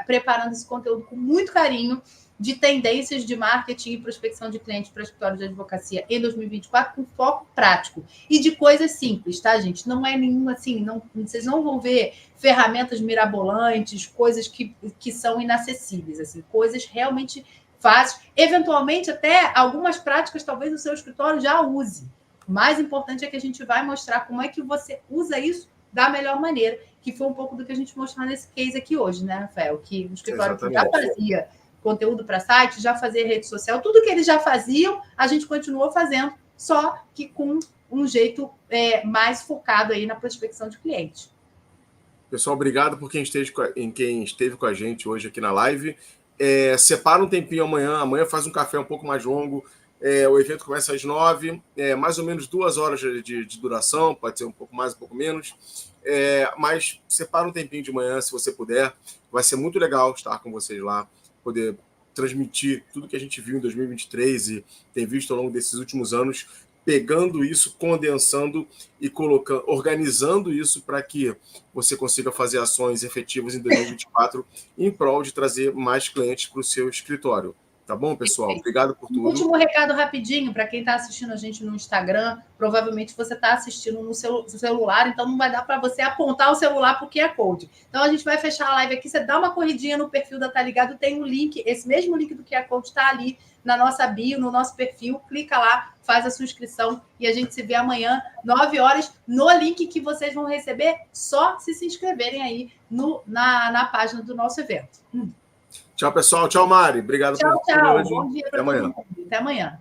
preparando esse conteúdo com muito carinho, de tendências de marketing e prospecção de clientes para escritórios de advocacia em 2024, com foco prático e de coisas simples, tá, gente? Não é nenhuma assim, vocês não vão ver ferramentas mirabolantes, coisas que são inacessíveis, assim, coisas realmente fáceis. Eventualmente, até algumas práticas, talvez o seu escritório já use. O mais importante é que a gente vai mostrar como é que você usa isso da melhor maneira, que foi um pouco do que a gente mostrou nesse case aqui hoje, né, Rafael? Que o escritório que já fazia conteúdo para site, já fazia rede social, tudo que eles já faziam, a gente continuou fazendo, só que com um jeito mais focado aí na prospecção de clientes. Pessoal, obrigado por quem esteve com a gente hoje aqui na live. Separa um tempinho amanhã faz um café um pouco mais longo. O evento começa às 9, mais ou menos 2 horas de duração, pode ser um pouco mais, um pouco menos. Mas separa um tempinho de manhã, se você puder. Vai ser muito legal estar com vocês lá, poder transmitir tudo que a gente viu em 2023 e tem visto ao longo desses últimos anos, pegando isso, condensando e organizando isso para que você consiga fazer ações efetivas em 2024 em prol de trazer mais clientes para o seu escritório. Tá bom, pessoal? Obrigado por tudo. Último recado rapidinho para quem está assistindo a gente no Instagram. Provavelmente você está assistindo no celular, então não vai dar para você apontar o celular para o QR Code. Então a gente vai fechar a live aqui. Você dá uma corridinha no perfil da Tá Ligado, tem um link, esse mesmo link do QR Code está ali na nossa bio, no nosso perfil. Clica lá, faz a sua inscrição e a gente se vê amanhã, 9 horas, no link que vocês vão receber só se inscreverem aí na página do nosso evento. Tchau, pessoal. Tchau, Mari. Obrigado por hoje. Bom dia para todo mundo. Até amanhã.